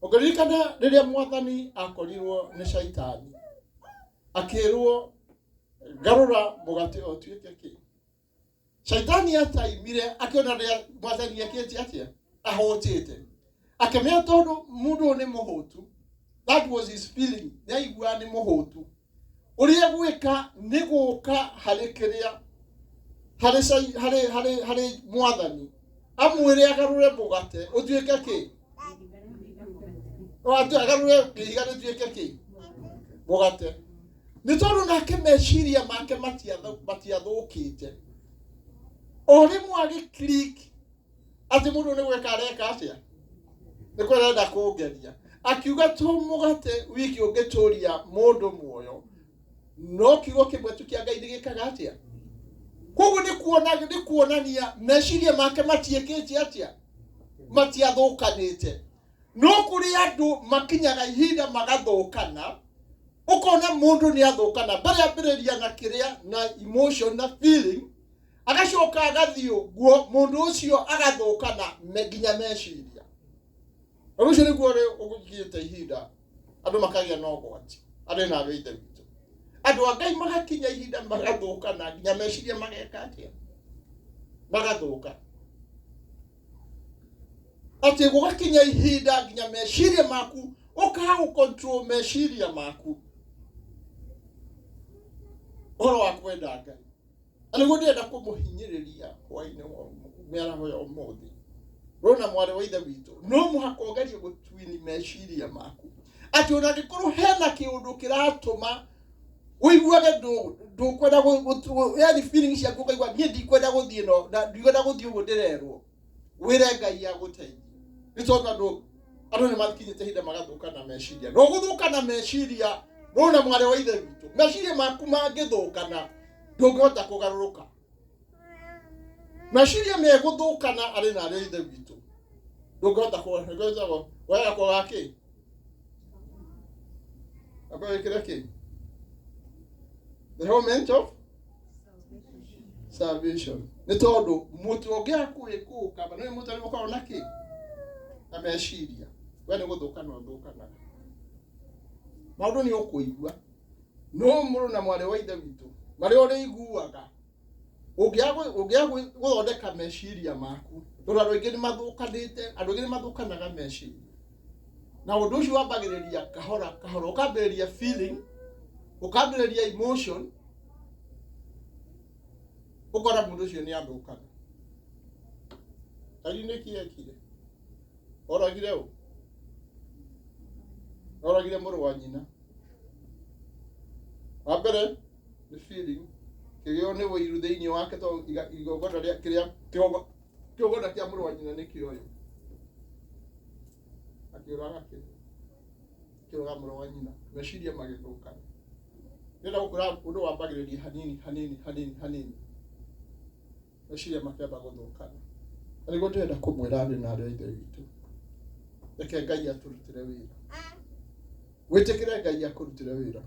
Ũngĩririkana rĩrĩa Mwathani akorirwo nĩ Shaitani. Akĩrwo garũra mũgate ũtuĩke kĩ? Shaitani ataimire akĩona rĩrĩa Mwathani ekĩte atĩa? Ahũtĩte. Akĩmenya tondũ mũndũ nĩ mũhũtu. That was his feeling. Nĩ aigua nĩ mũhũtu. Ũrĩa gwĩka nĩ gũka harĩ kĩrĩa harĩ Mwathani. Amwĩre agarũre mũgate ũtuĩke kĩ? Agarũre ihiga rĩtuĩke kĩ? Mũgate. Nĩ tondũ nake meciria make matiathũkĩte. O rĩmwe agĩ-click atĩ mũndũ nĩ gwĩka areka atĩa? Nĩ kwenda kũngeria. Akiuga to mũgate wiki ũngĩtũria mũndũ muoyo. no kiugo kimwe tu kia Ngai gikaga atia. Koguo ni kuonania meciria make matiekete atia, matiathukanite. No kuri andu makinyaga ihinda magathukana, ukona mundu ni athukana bari ambiriria na kiria na emotion na feeling, agacoka agathio guo mundu ucio agathukana nginya meciria. Rucio ni guo ugiite ihinda andu makagia no gwati ari na weite bitu. Andu Ngai magakinya ihinda magathukana nginya meciria mageka atia, magathuka. Ati gugakinya ihinda nginya meciria maku ukaga control meciria maku. Oro wakwenda Ngai. Ani ndenda kumuhinyiriria hwaine mĩaraho ya ũmũthĩ. Rona mware wa ithe witũ, no mũhaka ũgerie gũtwini meciria maku. Ati ona ngĩkorwo hena kĩũndũ kĩratũma ũiguage ndũkwenda yani feelings ciaku ũkaigua niĩ ndikwenda gũthiĩ no na ndikwenda gũthiĩ ũguo ndĩrerwo. Wĩre Ngai agũteithie. Nĩ tondũ andũ nĩ makinyĩte ihinda magathũkana meciria. No gũthũkana meciria, rona mware wa ithe witũ, meciria maku mangĩthũkana ndũngĩhota kũgarũrũka. Meciria megũthũkana arĩ na arĩ ithe witũ, ndũngĩhota kũgarũrũka. Wega kwaga kĩ? Aba wĩkĩre kĩ? The helmet of salvation. Nĩ tondũ mũtu ũngĩaku kana nĩ mũtu ũkorwo na kĩ? Na meciria. We nĩ gũthũkana ũthũkanaga. Maũndũ nĩ ũkũigua. No mũrũ na mwarĩ wa ithe witũ, marĩ ũrĩ iguaga. Ũngĩaga gũthondeka meciria maku. Tondũ andũ aingĩ nĩ mathũkanĩte, andũ aingĩ nĩ mathũkanaga meciria. Na ũndũ ũcio wambagĩrĩria kahora kahora, ũkambĩrĩria feeling, ukambĩrĩria emotion, ukora mũndũ ũcio nĩ athũkana. Ngai nĩ kĩekire. Oragire ũ? Oragire mũrũ wa nyina. Wa mbere nĩ feeling, kĩgĩo nĩ wũiru thĩinĩ wake tondũ igongona rĩa kĩgongona kĩa mũrũ wa nyina nĩ kĩoyo. Akĩũraga akĩũraga mũrũ wa nyina, meciria magĩthũkana. Nĩenda gũkũra ũndũ wambagĩrĩria hanini. Meciria makĩamba gũthũkana. Na nĩguo ndĩrenda kũmwĩra arĩ na arĩa ithe witũ, reke Ngai atũrutĩre wĩra. Wĩtĩkĩre Ngai akũrutĩre wĩra.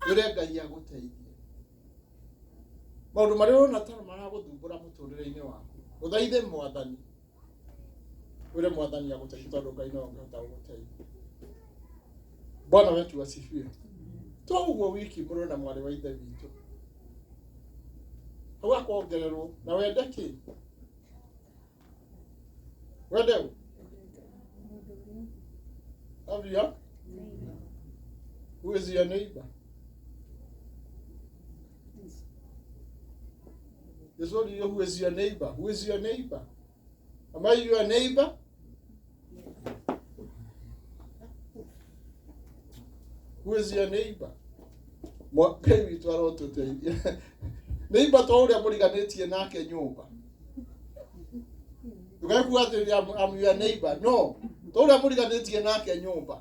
Wĩre Ngai agũteithie. Maũndũ marĩa ũrona ta maragũthumbũra mũtũrĩre-inĩ waku, ũthaithe Mwathani. Wĩre Mwathani agũteithie tondũ Ngai no angĩhota gũgũteithia. Bwana wetu asifiwe. To ũguo wiki mũrũ na mwarĩ wa ithe witũ. Hau akongererwo na wende kĩ? Wende ũ? Avia? Who is your neighbor? Yes, what do you know? Who is your neighbor? Who is your neighbor? Am I your neighbor? Who is your neighbor? Ngai witũ arotũteithia. Neighbor to ũrĩa mũriganĩtie nake nyũmba. Ndũgekuga atĩ I'm your neighbor. No, to ũrĩa mũriganĩtie nake nyũmba.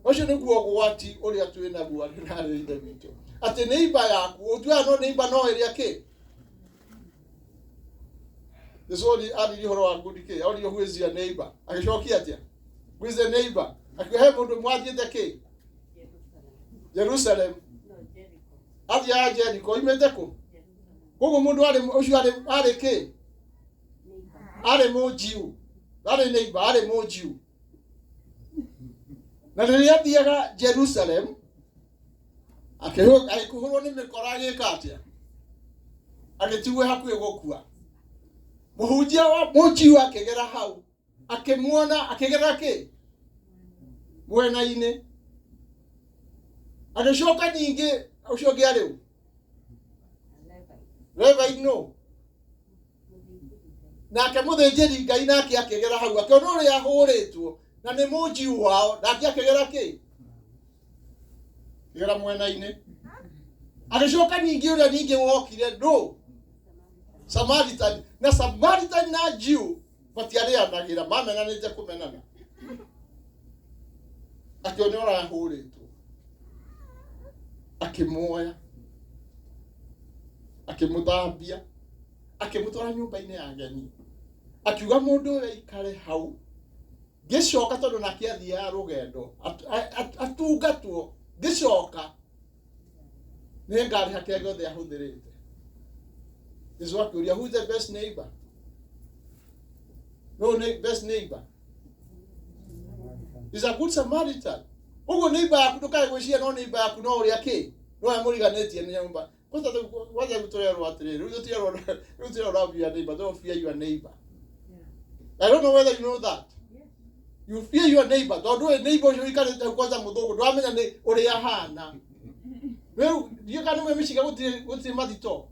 Ũcio nĩguo ũgwati ũrĩa twĩ naguo na arĩ ithe witũ. Atĩ neighbor yaku, ũtuaga no neighbor no ĩrĩa kĩ? Nĩcori arĩrie ũhoro wa ngundi kĩ? Oririo who is your neighbor? Agĩcokia atĩa? Who is the neighbor? Akĩhe mũndũ mwathiĩte kĩ? Jerusalem. Athiaga Jericho, imete kũ? Koguo mũndũ ũcio arĩ kĩ? Arĩ Mũjiu. Arĩ neighbor, arĩ Mũjiu. Na rĩrĩa athiaga Jerusalem, akĩhũrwo nĩ mĩkora agĩka atĩa? Agĩtigwo hakuhĩ gũkua. Mũhunjia wa Mũjiu akĩgera hau, akĩmuona, akĩgera kĩ? Mwena-inĩ. Agĩcoka ningĩ ũcio ũngĩ arĩ ũ? Levi no. Nake mũthĩnjĩri Ngai nake akĩgera hau, akĩona ũrĩa ahũrĩtwo na nĩ Mũjiu wao, nake akĩgera kĩ? Akĩgera mwena-inĩ. Agĩcoka ningĩ ũrĩa ningĩ wokire ndũ? Samaritan. Na Samaritan na Jew matiarĩanagĩra, mamenanĩte kũmenana. Akĩona ũrĩa ahũrĩtwo. akĩmuoya, akĩmũthambia, akĩmũtwara nyũmba-inĩ ya ageni, akiuga mũndũ ũyũ aikare hau. Ngĩcoka tondũ nake athiaga rũgendo atungatwo, ngĩcoka nĩ ngarĩha kĩrĩa gĩothe ahũthĩrĩte. Jesũ akĩũria, who is the best neighbor? No best neighbor is a good Samaritan. Ũguo neighbor yaku ndũkae gwĩciria no neighbor yaku no ũrĩa kĩ, no amũriganĩtie nĩ nyũmba. Kwanza gũtũrerwo atĩrĩrĩ, rĩu tũrerwo your neighbor, don't fear your neighbor. I don't know whether you know that. You fear your neighbor. Tondũ ũyũ neighbor ũcio ũikarĩte kwanza mũthũngũ, ndwamenya nĩ ũrĩa ahana. Rĩu ndiũ kana nĩ mĩcinga gũtirĩ mathito.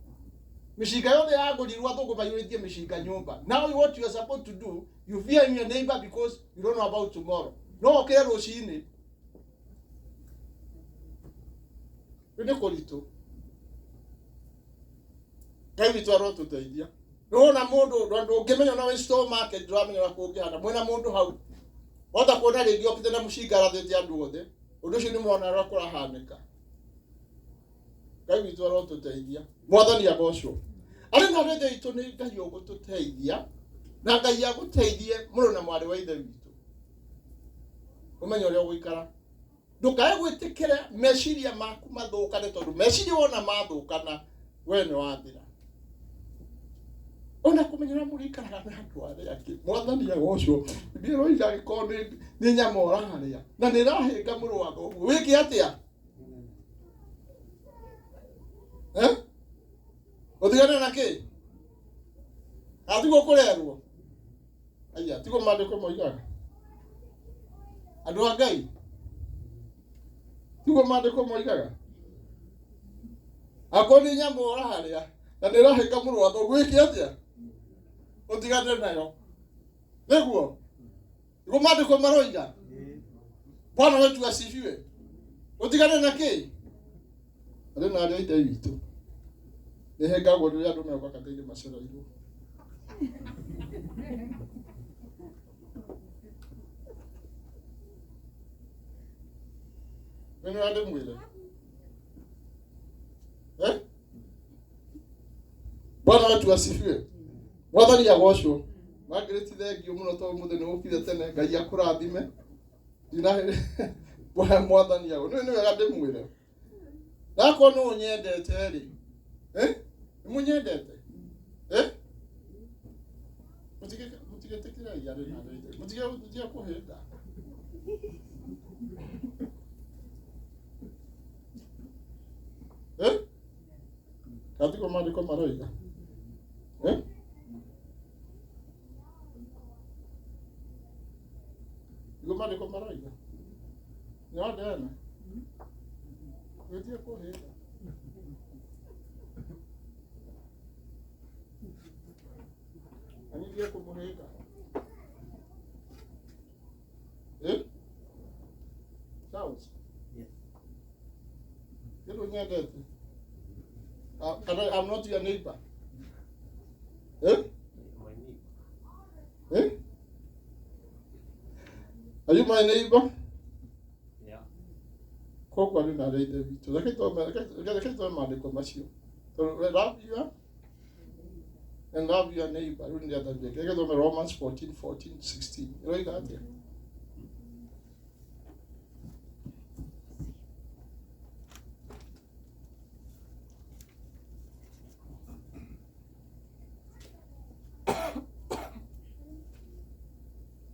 Mĩcinga yothe yagũrirwo athũngũ maiyũrĩtie mĩcinga nyũmba. Now what you are supposed to do, you fear your neighbor because you don't know about tomorrow. No okĩre rũcinĩ. Rĩu nĩ kũritũ. Ngai witũ arotũteithia. Nĩwona mũndũ ndũngĩmenya na wĩ store market ndũramenya wa kũngĩhana. Mwĩna mũndũ hau. Wotha kuona rĩngĩ okĩte na mũcinga arathĩte andũ othe. Ũndũ ũcio nĩ mwona ũrĩa kũrahanĩka. Ngai witũ arotũteithia. Mwathani agocwo. Arĩ na rĩngĩ itũ nĩ Ngai ũgũtũteithia. Na Ngai agũteithie mũrũ na mwarĩ wa ithe witũ. Ũmenye ũrĩa ũgũikara. Ndũkae gwĩtĩkĩra meciria maku mathũkane tondũ meciria wona mathũkana we nĩ wathira. Ona kũmenyera mũrĩikaraga na andũ arĩa angĩ. Mwathani agocwo. Biblia ĩroiga angĩkorwo nĩ nyama ũrarĩa na nĩ ĩrahĩnga mũrũ wa thoguo. Wĩke atĩa? Ũtigane na kĩ? Atigwo kũrerwo. Aya, tigo maandĩko moigaga. Andũ a Ngai. Tigo maandĩko moigaga. Akorwo nĩ nyama ũrarĩa na nĩ ĩrahĩnga mũrũ wa thoguo. Wĩke atĩa? Ũtigane nayo. Nĩguo. Tigo maandĩko maroiga. Bwana wetu asifiwe. Ũtigane na kĩ? Arĩ na arĩa ithe witũ. Nĩ hengagwo rĩrĩa andũ meoka kanitha-inĩ macereirwo. Nĩ andũ mwĩre. Bwana wetu asifiwe. Mwathani agocwo. Margaret thengio mũno tondũ mũthenya ũkire tene. Ngai akũrathime. Mwathani agocwo. Nĩ wega ndĩmwĩre. Ndakwo no nyendete rĩ. Mũnyendete. Mũtigetekĩra yarĩ na rĩngĩ. Mũtige kũhĩnda. Katika maandiko maroiga. Iko maandiko maroiga. Nĩwandena. Mũtige kũhĩnda. Anidia kumuheka. Sounds. Yes. You don't hear that. I'm not your neighbor. My neighbor. Are you my neighbor? Yeah. Koko ali na reide vitu. Lakini to maandiko macio. To love you and love your neighbor. Rudi ya tabia. Kile kama Romans 14:16. Ndio ikaje?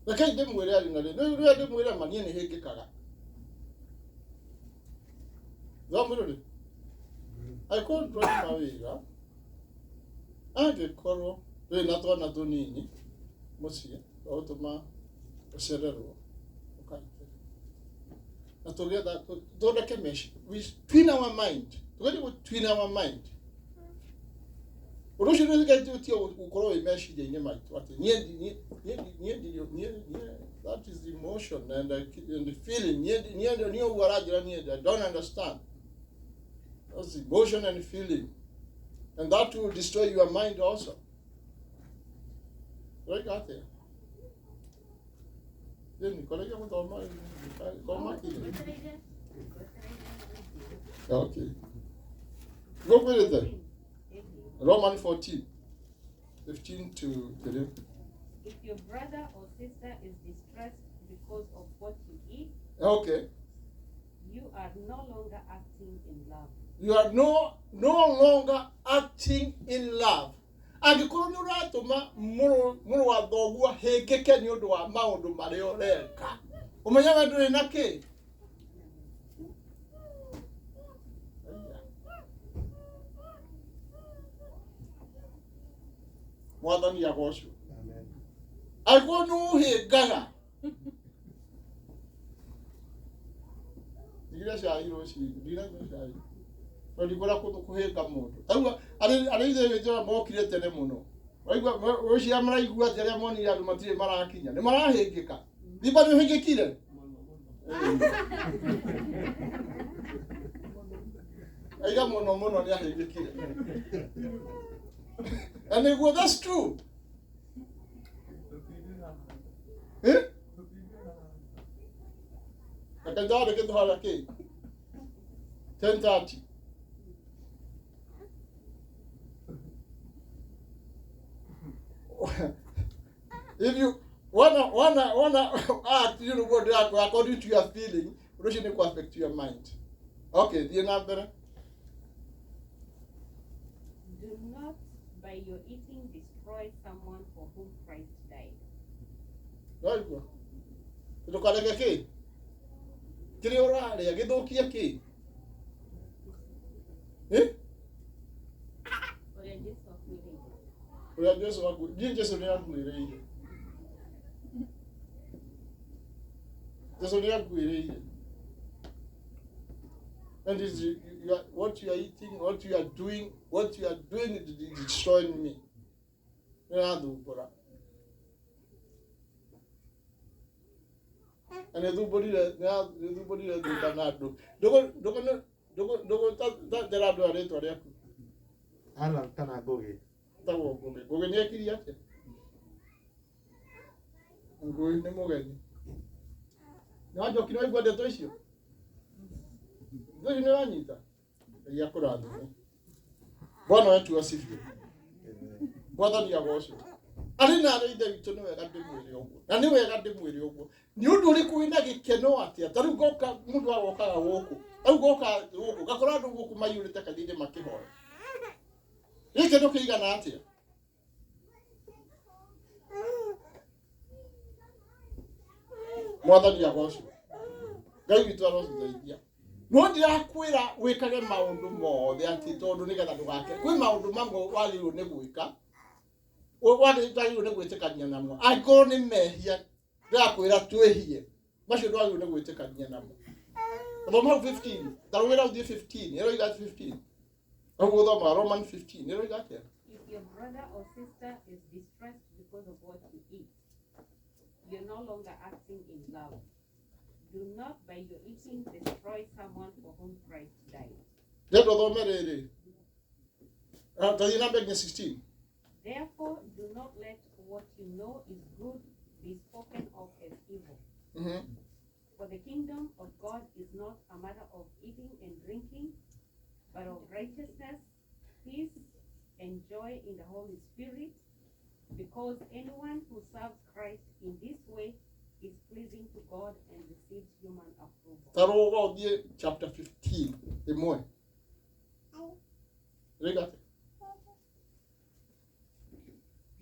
Lakini ndemwele ali nale. Ndio ndemwele manie ni hekekaga. Zamururi. I called Rodi Mawira. Angĩkorwo rĩ na twana tũnini mũciĩ tũtũma ũcererwo ũkaitĩra na tũgetha tũthondeke mesh we twin our mind tũgetha twin our mind ũndũ ũcio nĩ gĩtũtio gũkorwo wĩ meciria-inĩ maitũ atĩ that is the emotion and the feeling niĩ ũguo aranjĩra niĩ I don't understand. That's emotion and feeling. And that will destroy your mind also. Right out there. Then you collect with all my Okay. Go with it then. Romans 14:15 to 3. If your brother or sister is distressed because of what you eat, Okay. you are no longer acting in love. You are no longer acting in love. Angĩkorwo nĩ ũratũma mũrũ wa thoguo hĩngĩke nĩ ũndũ wa maũndũ marĩa ũreka, ũmenyaga ndũrĩ na kĩ? Mwathani agocwo. Angĩkorwo nĩ ũhĩngaga ndigire cai rũcinĩ, ndigire cai. Ndikora kũhĩnga mũndũ. Tarĩu arĩ ithe wĩjara mokire tene mũno. Waigua rũciũ maraigua atĩ arĩa monire andũ matirĩ marakinya. Nĩ marahĩngĩka. Thimba nĩ ũhĩngĩkire? Aiga mũno nĩ ahĩngĩkire. And nĩguo, that's true. Eh? Akajua kitu haraka. 10:30. If you wanna act, you know what according to your feeling, it should affect your mind. Okay, do you know better? Do not by your eating destroy someone for whom Christ died. Right. Tukaleke ki? Kile orale githukia ki? Eh? Oya Jesu waku, Jesu ni akuireire. Jesu ni akuireire. And what you are eating, what you are doing is destroying me. And everybody do canado. Dogo ta do are to are. Ala kana goge. Tawo goge ni akiri yake. Ngoi ni mogeni. Na joki no igwa de to icio. Ndio ni wanyita. Ya kurado. Bwana wetu asifiwe. Bwana ni agocwo. Ari na ari ithe witũ nĩ wega ndĩmwĩre ũguo. Na nĩ wega ndĩmwĩre ũguo. Nĩ ũndũ ũrĩkũ wĩna gĩkeno atĩa? Tarĩu ngoka mũndũ agokaga gũkũ. Au ngoka gũkũ. Gakora andũ gũkũ maiyũrĩte kanitha makĩhoya. Gĩkeno kĩigana atĩa? Mwathani agocwo. Ngai witũ arotũteithia. No ndirakwĩra wĩkage maũndũ mothe atĩ tondũ nĩgetha ndũgake. Kwĩ maũndũ mamwe wagĩrĩirwo nĩ gwĩka. Wagĩrĩirwo nĩ gwĩtĩkania namo. Angĩkorwo nĩ mehia, ndĩrakwĩra twĩhie. Macio ndwagĩrĩirwo nĩ gwĩtĩkania namo. Thoma 15. Tarũgĩra ũthiĩ 15. Ĩro iga 15. Ũguo thoma Romans 15. Ĩro iga atĩa? If your brother or sister is distressed because of what you eat, you're no longer acting in love. Do not by your eating destroy someone for whom Christ died. Ndio thome rĩrĩ. Tũthiĩ na mbere 16. Therefore, do not let what you know is good be spoken of as evil. For the kingdom of God is not a matter of eating and drinking, but of righteousness, peace, and joy in the Holy Spirit, because anyone who serves Christ in this way is pleasing to God and receives human approval. Tarũga ũthiĩ chapter 15. Ĩmwe. Rĩga.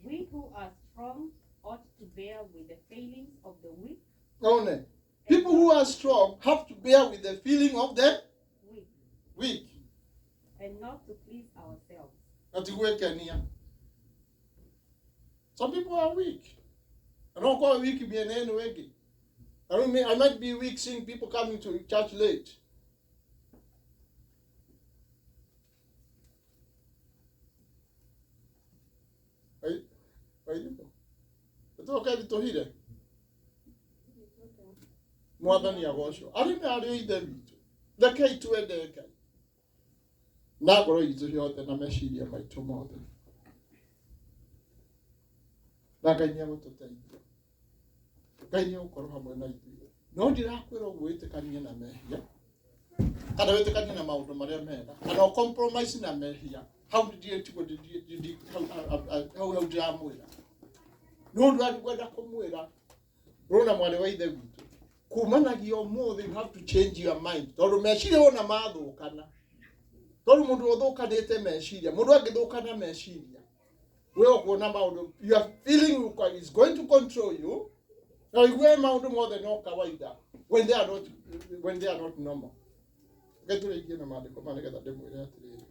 We who are strong ought to bear with the failings of the weak. One. People who are strong have to bear with the feeling of the weak. And not to please ourselves. Some people are weak. I don't call weak being any way. I might be weak seeing people coming to church late. It's okay to hear it. Mwathani agocwo. Arĩ na arĩ ithe witũ. Rekei twende Ngai. Na ngoro itũ ciothe na meciria maitũ mothe. Na Ngai nĩegũtũteithia. Ngai nĩegũkorwo hamwe na ithuĩ. No ndirakwĩra ũguo wĩtĩkanie na mehia. Kana wĩtĩkania na maũndũ marĩa mega. Kana compromise na mehia. How did you how ndĩramwĩra? No ndwari kwenda kũmwĩra. Rona mwana wa ithe witũ. Kumanagia ũmũthĩ, you have to change your mind. Tondũ meciria ona mathũkana. Tondũ mũndũ ũthũkanĩte meciria, mũndũ angĩthũkana meciria. Wewe kuona maũndũ, your feeling is going to control you. Na iwe maũndũ mothe no kawaida when they are not normal. Ngetũrĩkie na maandĩko magetha ndĩmwĩre atĩrĩrĩ.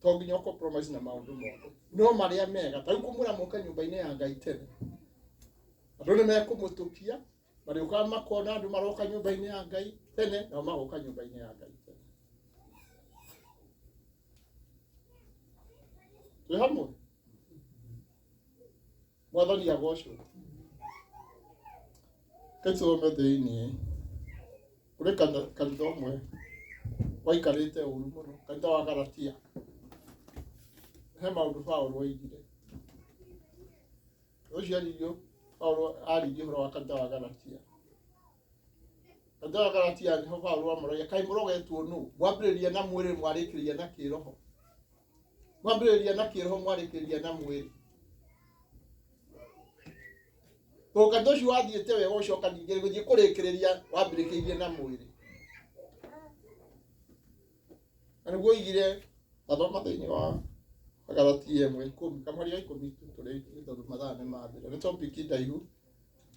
To nginya compromise na maũndũ mothe. No marĩa mega, ta kũmũra mũka nyũmba-inĩ ya Ngai tene. Andũ nĩ mekũmũtũkia, marĩũka makona andũ maroka nyũmba-inĩ ya Ngai tene, na magoka nyũmba-inĩ ya Ngai tene. Twĩ hamwe? Mwathani agocwo. Kaitũme thĩinĩ. Kũrĩ kanitha ũmwe waikarĩte ũru mũno, kanitha wa Galatia. He maũndũ Paũlũ oigire. Ũcio aririo, Paũlũ aririe ũhoro wa kanitha wa Galatia. Kanitha wa Galatia nĩho Paũlũ amũragia, kaĩ mũrogetwo nũ? Mwambĩrĩria na mwĩrĩ mwarĩkĩrĩria na kĩroho. Mwambĩrĩria na kĩroho mwarĩkĩrĩria na mwĩrĩ. Kanitha ũcio wathiĩte wega ũcoka ningĩ gũthiĩ kũrĩkĩrĩria wambĩrĩkĩirie na mwĩrĩ. Na nĩguo oigire athoma thĩinĩ wa Galatia 1:10 kamũria 10 tũrĩkie tondũ mathaa nĩ mathira. Nĩ topic ndaihu.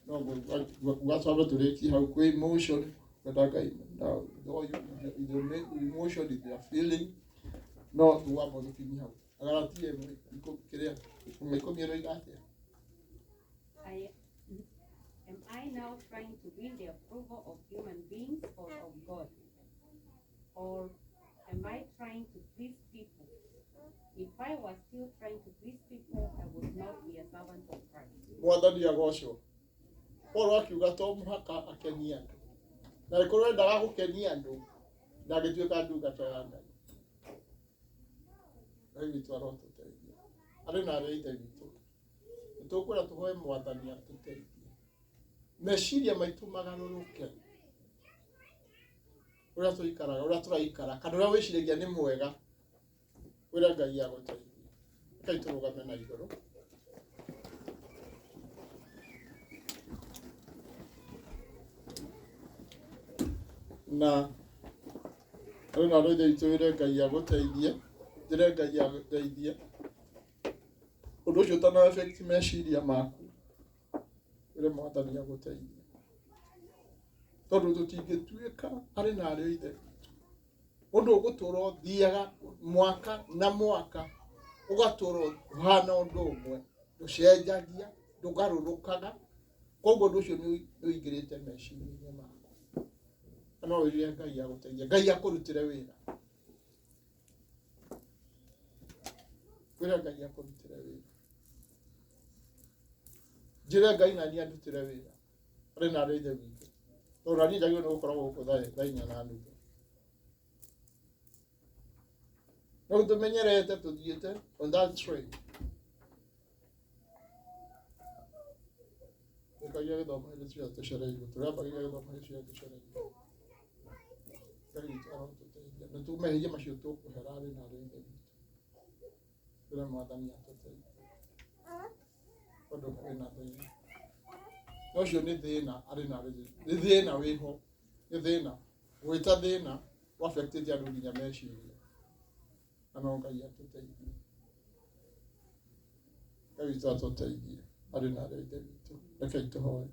No gwacaba tũrĩkie hau kwĩ emotion nataka now the emotion is your feeling no tuwamo thukini hau. Galatia 1 kĩrĩa ũmĩkomie roi gake. Am I now trying to win the approval of human beings or of God? Or am I trying to please people? If I was still trying to please people, I would not be a servant of Christ. Mwathani agocwo. Paul akiuga to mũhaka akenia andũ. Na rĩkorwo endaga gũkenia andũ, na agĩtuĩka ndungata ya Ngai. Ngai witũ arotũteithia. Arĩ na arĩ ithe witũ. Nĩtũkwĩra tũhoe Mwathani atũteithie. Meciria maitũ magarũrũke. Ũrĩa tũikaraga, ũrĩa tũraikara, kana ũrĩa wĩciragia nĩ mwega. Wĩra Ngai agũteithie. Ngai tũrũgame na igũrũ. Na arĩ na rũithe itũ wĩra Ngai agũteithie. Njĩre Ngai agũteithie. Ũndũ ũcio ũtana affect meciria maku. Wĩra Mwathani agũteithie. Tondũ tũtingĩtuĩka arĩ na arĩ ithe witũ. Ũndũ ũgũtũra ũthiaga mwaka na mwaka. Ũgatũra ũhana ũndũ ũmwe. Ndũcenjagia, ndũgarũrũkaga. Koguo ũndũ ũcio nĩ ũingĩrĩte meciria-inĩ maku. No wĩrire Ngai agũteithie. Ngai akũrutĩre wĩra. Wĩra Ngai akũrutĩre wĩra. Njĩre Ngai na niĩ andutĩre wĩra. Arĩ na arĩ ithe witũ. Tondũ na niĩ njagĩrĩirwo nĩ gũkorwo gũkũ thaa 4:30. No tũmenyerete tũthiĩte on that train. Nĩkagia gĩthomo hĩndĩ ciothe tũcereirwo. Tũrambagĩrĩria gĩthomo hĩndĩ ciothe tũcereirwo. Ngai witũ arotũteithia. Na tumehia macio tũkũhera arĩ na arĩ ithe witũ. Wĩra Mwathani atũteithie. Tondũ kwĩna thĩna. Ũcio nĩ thĩna arĩ na arĩ. Nĩ thĩna wĩho. Nĩ thĩna. Gwĩta thĩna wafectĩte andũ nginya meciria. Na no Ngai atũteithie. Ngai witũ atũteithie. Arĩ na arĩ ithe witũ. Reke tũhoe.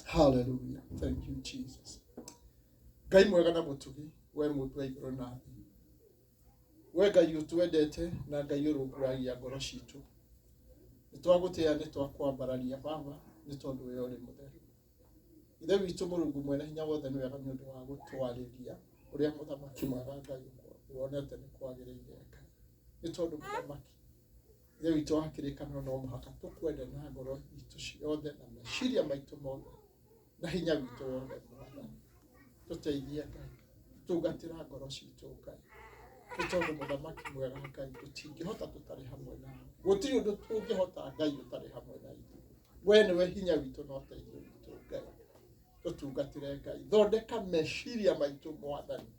Hallelujah. Thank you, Jesus. Ngai mwega na mũtugi, we mũndũ wa igũrũ na thĩ. We Ngai ũtwendete na Ngai ũrũmbũragia ngoro citũ. Nĩtwagũtĩĩa nĩtwakwambararia Baba, nĩ tondũ we ũrĩ mũtheru. Ithe witũ Mũrungu mwene hinya wothe nĩ wega nĩ ũndũ wa gũtwarĩria ũrĩa mũthamaki mwega Ngai wonete nĩ kwagĩrĩire Ngai. Nĩ tondũ mũthamaki ithe witũ wa kĩrĩkanĩro no mũhaka tũkwende na ngoro itũ ciothe na meciria maitũ mothe na hinya witũ wothe Mwathani. Tũteithie Ngai. Tungatĩra ngoro citũ Ngai. Nĩ tondũ mũthamaki mwega Ngai tũtingĩhota tũtarĩ hamwe nawe. Gũtirĩ ũndũ tũngĩhota Ngai ũtarĩ hamwe na ithuĩ. We nĩwe hinya witũ na ũteithio witũ Ngai. tutungatire Ngai thondeka meciria maitũ Mwathani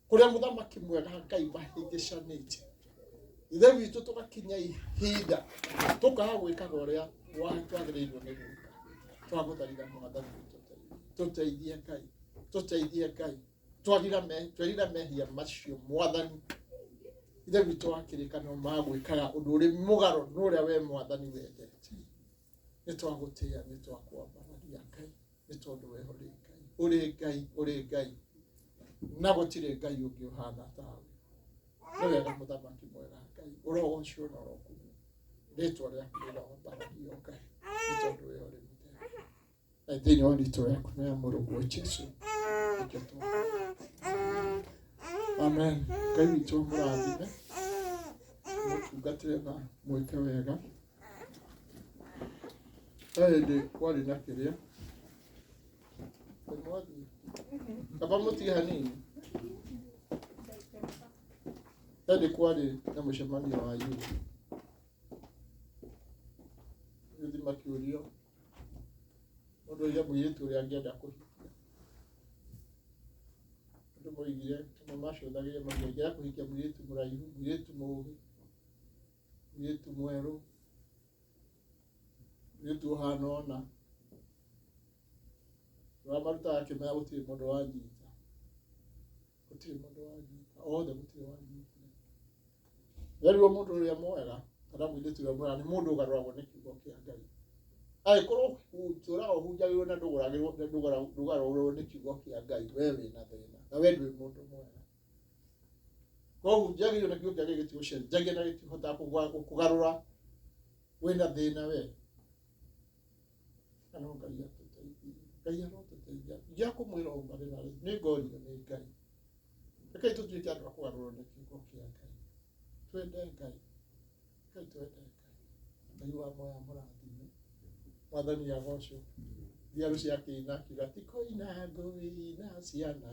kuria mũthamaki mwega Ngai mahĩngĩcanĩtie ithe witũ tũgakinya ihinda tũkaga gwĩkaga ũrĩa twagĩrĩirwo nĩ gwĩka twagũthaitha Mwathani tũteithie Ngai twagĩra mehia macio Mwathani ithe witũ wa kĩrĩkanĩro magwĩkaga ũndũ ũrĩ mũgarũ n'ũrĩa we Mwathani wendete nĩ twagũtĩĩa nĩ twakwambararia Ngai nĩ tondũ we ũrĩ Ngai na gũtirĩ Ngai ũngĩ ũhana tawe nĩ wega mũthamaki mwega Ngai ũrogocwo na ũrokumwo rĩtwa rĩaku rĩrogombarario Ngai nĩ tondũ we ũrĩ mũtheru na thĩinĩ wa rĩtwa rĩaku na mũrũgwo Jesũ amen. Ngai witũ mũrathime mũtungatĩre na mwĩke wega hĩndĩ kwarĩ na kĩrĩa kaba mũtige hanini hĩndĩ kwarĩ na mũcemanio wa yuthi makĩũrio mũndũ ũrĩa mũirĩtu ũrĩa angĩenda kũhikia andũ moigire macũthagĩre makĩingĩra kũhikia mũirĩtu mũraihu mũirĩtu mũũgĩ mũirĩtu mwerũ mũirĩtu ũhana ona marutaga kĩmera gũtirĩ mũndũ wanyita othe gũtirĩ wanyita rĩu mũndũ ũrĩa mwega kana mũirĩtu ũrĩa mwega nĩ mũndũ ũgarũragwo nĩ kiugo kĩa Ngai angĩkorwo ũtũũraga ũhunjagĩrwo na ndũgarũrwo nĩ kiugo kĩa Ngai we wĩna thĩna na we ndũrĩ mũndũ mwega koguo ũhunjagĩrwo na kiugo kĩa Ngai gĩtigũcenjagia na gĩtihotaga kũgarũra wĩna thĩna we kana Ngai atũteithie Ngai arotũteithia ndiakũmwĩra ũmarĩra nĩ ngorio nĩ Ngai rekei tũtuĩke andũ a kũgarũrwo nĩ kiugo kĩa Ngai twende Ngai Ngai wa moya mũrathime Mwathani agocwo thiarũ ciakĩina kiuga ti kũina ngũi na ciana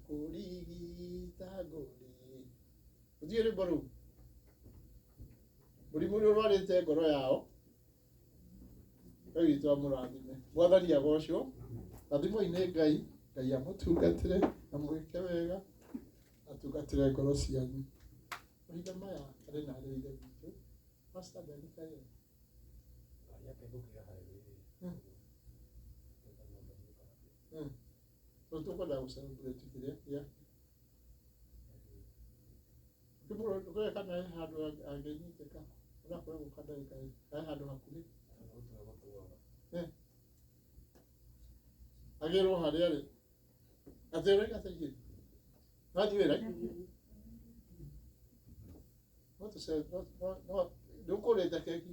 kũrigita ngũri ũthiĩ rĩmbo rĩu mũrimũ nĩ ũrwarĩte ngoro yao Ngai witũ amũrathime Mwathani agocwo rathimo-inĩ Ngai amũtungatĩre na mwĩke wega atungatĩre ngoro cianyu mahinda maya arĩ na arĩire witũ Pastor Benikael tũkwenda gũcelebrate kĩrĩa gĩake kũrĩa kana he handũ angĩnyitĩka ũnakorwo gũkandagĩka he handũ hakuhĩ agĩrwo harĩa rĩ atĩrĩ gateithie nathiĩ wĩra ndũkũrĩte keki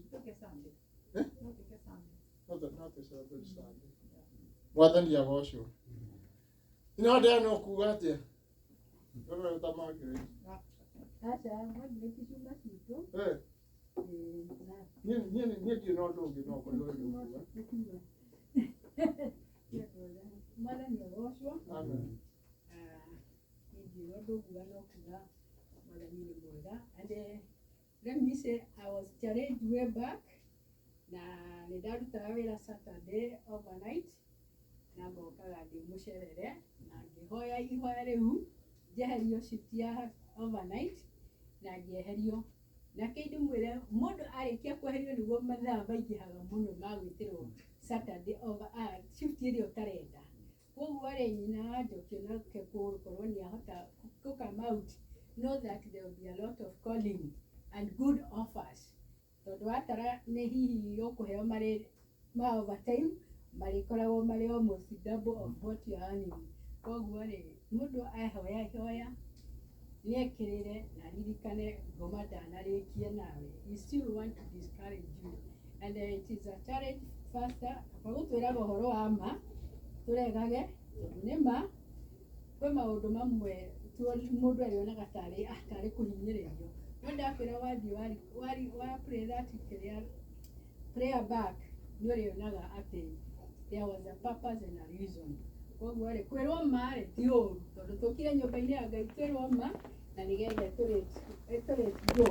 Mwathani agocwo ino ndĩa no kuga atĩa wewe utamagĩrĩ niĩ ndirĩ na ũndũ ũngĩ no kũrĩ ũndũ kuga Mwathani agocwo amen and let me say I was challenged way back na nĩndarutaga wĩra Saturday overnight na ngokaga ndĩ mũcerere na ngĩhoya ihoya rĩu njeherio shift ya overnight na ngĩeherio na kĩndũ mwĩre mũndũ arĩkia kweherio nĩguo mathaa maingĩhaga mũno ma gwĩtĩrwo Saturday over shift ĩrĩa ũtarenda koguo arĩ nyina njokio na kũkorwo nĩahota to come out know that there will be a lot of calling and good offers tondũ watara nĩ hihi ũkũheo marĩ ma overtime marĩkoragwo marĩ almost double of what you are earning koguo rĩ mũndũ ahoya ihoya nĩekĩrĩre na ririkane ngoma ndanarĩkie nawe you still want to discourage you and it is a challenge faster gũtwĩraga ũhoro wa ma tũregage nĩ ma kwĩ maũndũ mamwe mũndũ arĩonaga tarĩ kũhinyĩrĩrio no ndakwĩra wathiĩ wa pray that prayer back nĩ ũrĩonaga atĩ there was a purpose and a reason koguo rĩ kwĩrwo ma rĩ ti ũru tondũ tũkire nyũmba-inĩ ya Ngai twĩrwo ma na nĩgetha tũrĩ go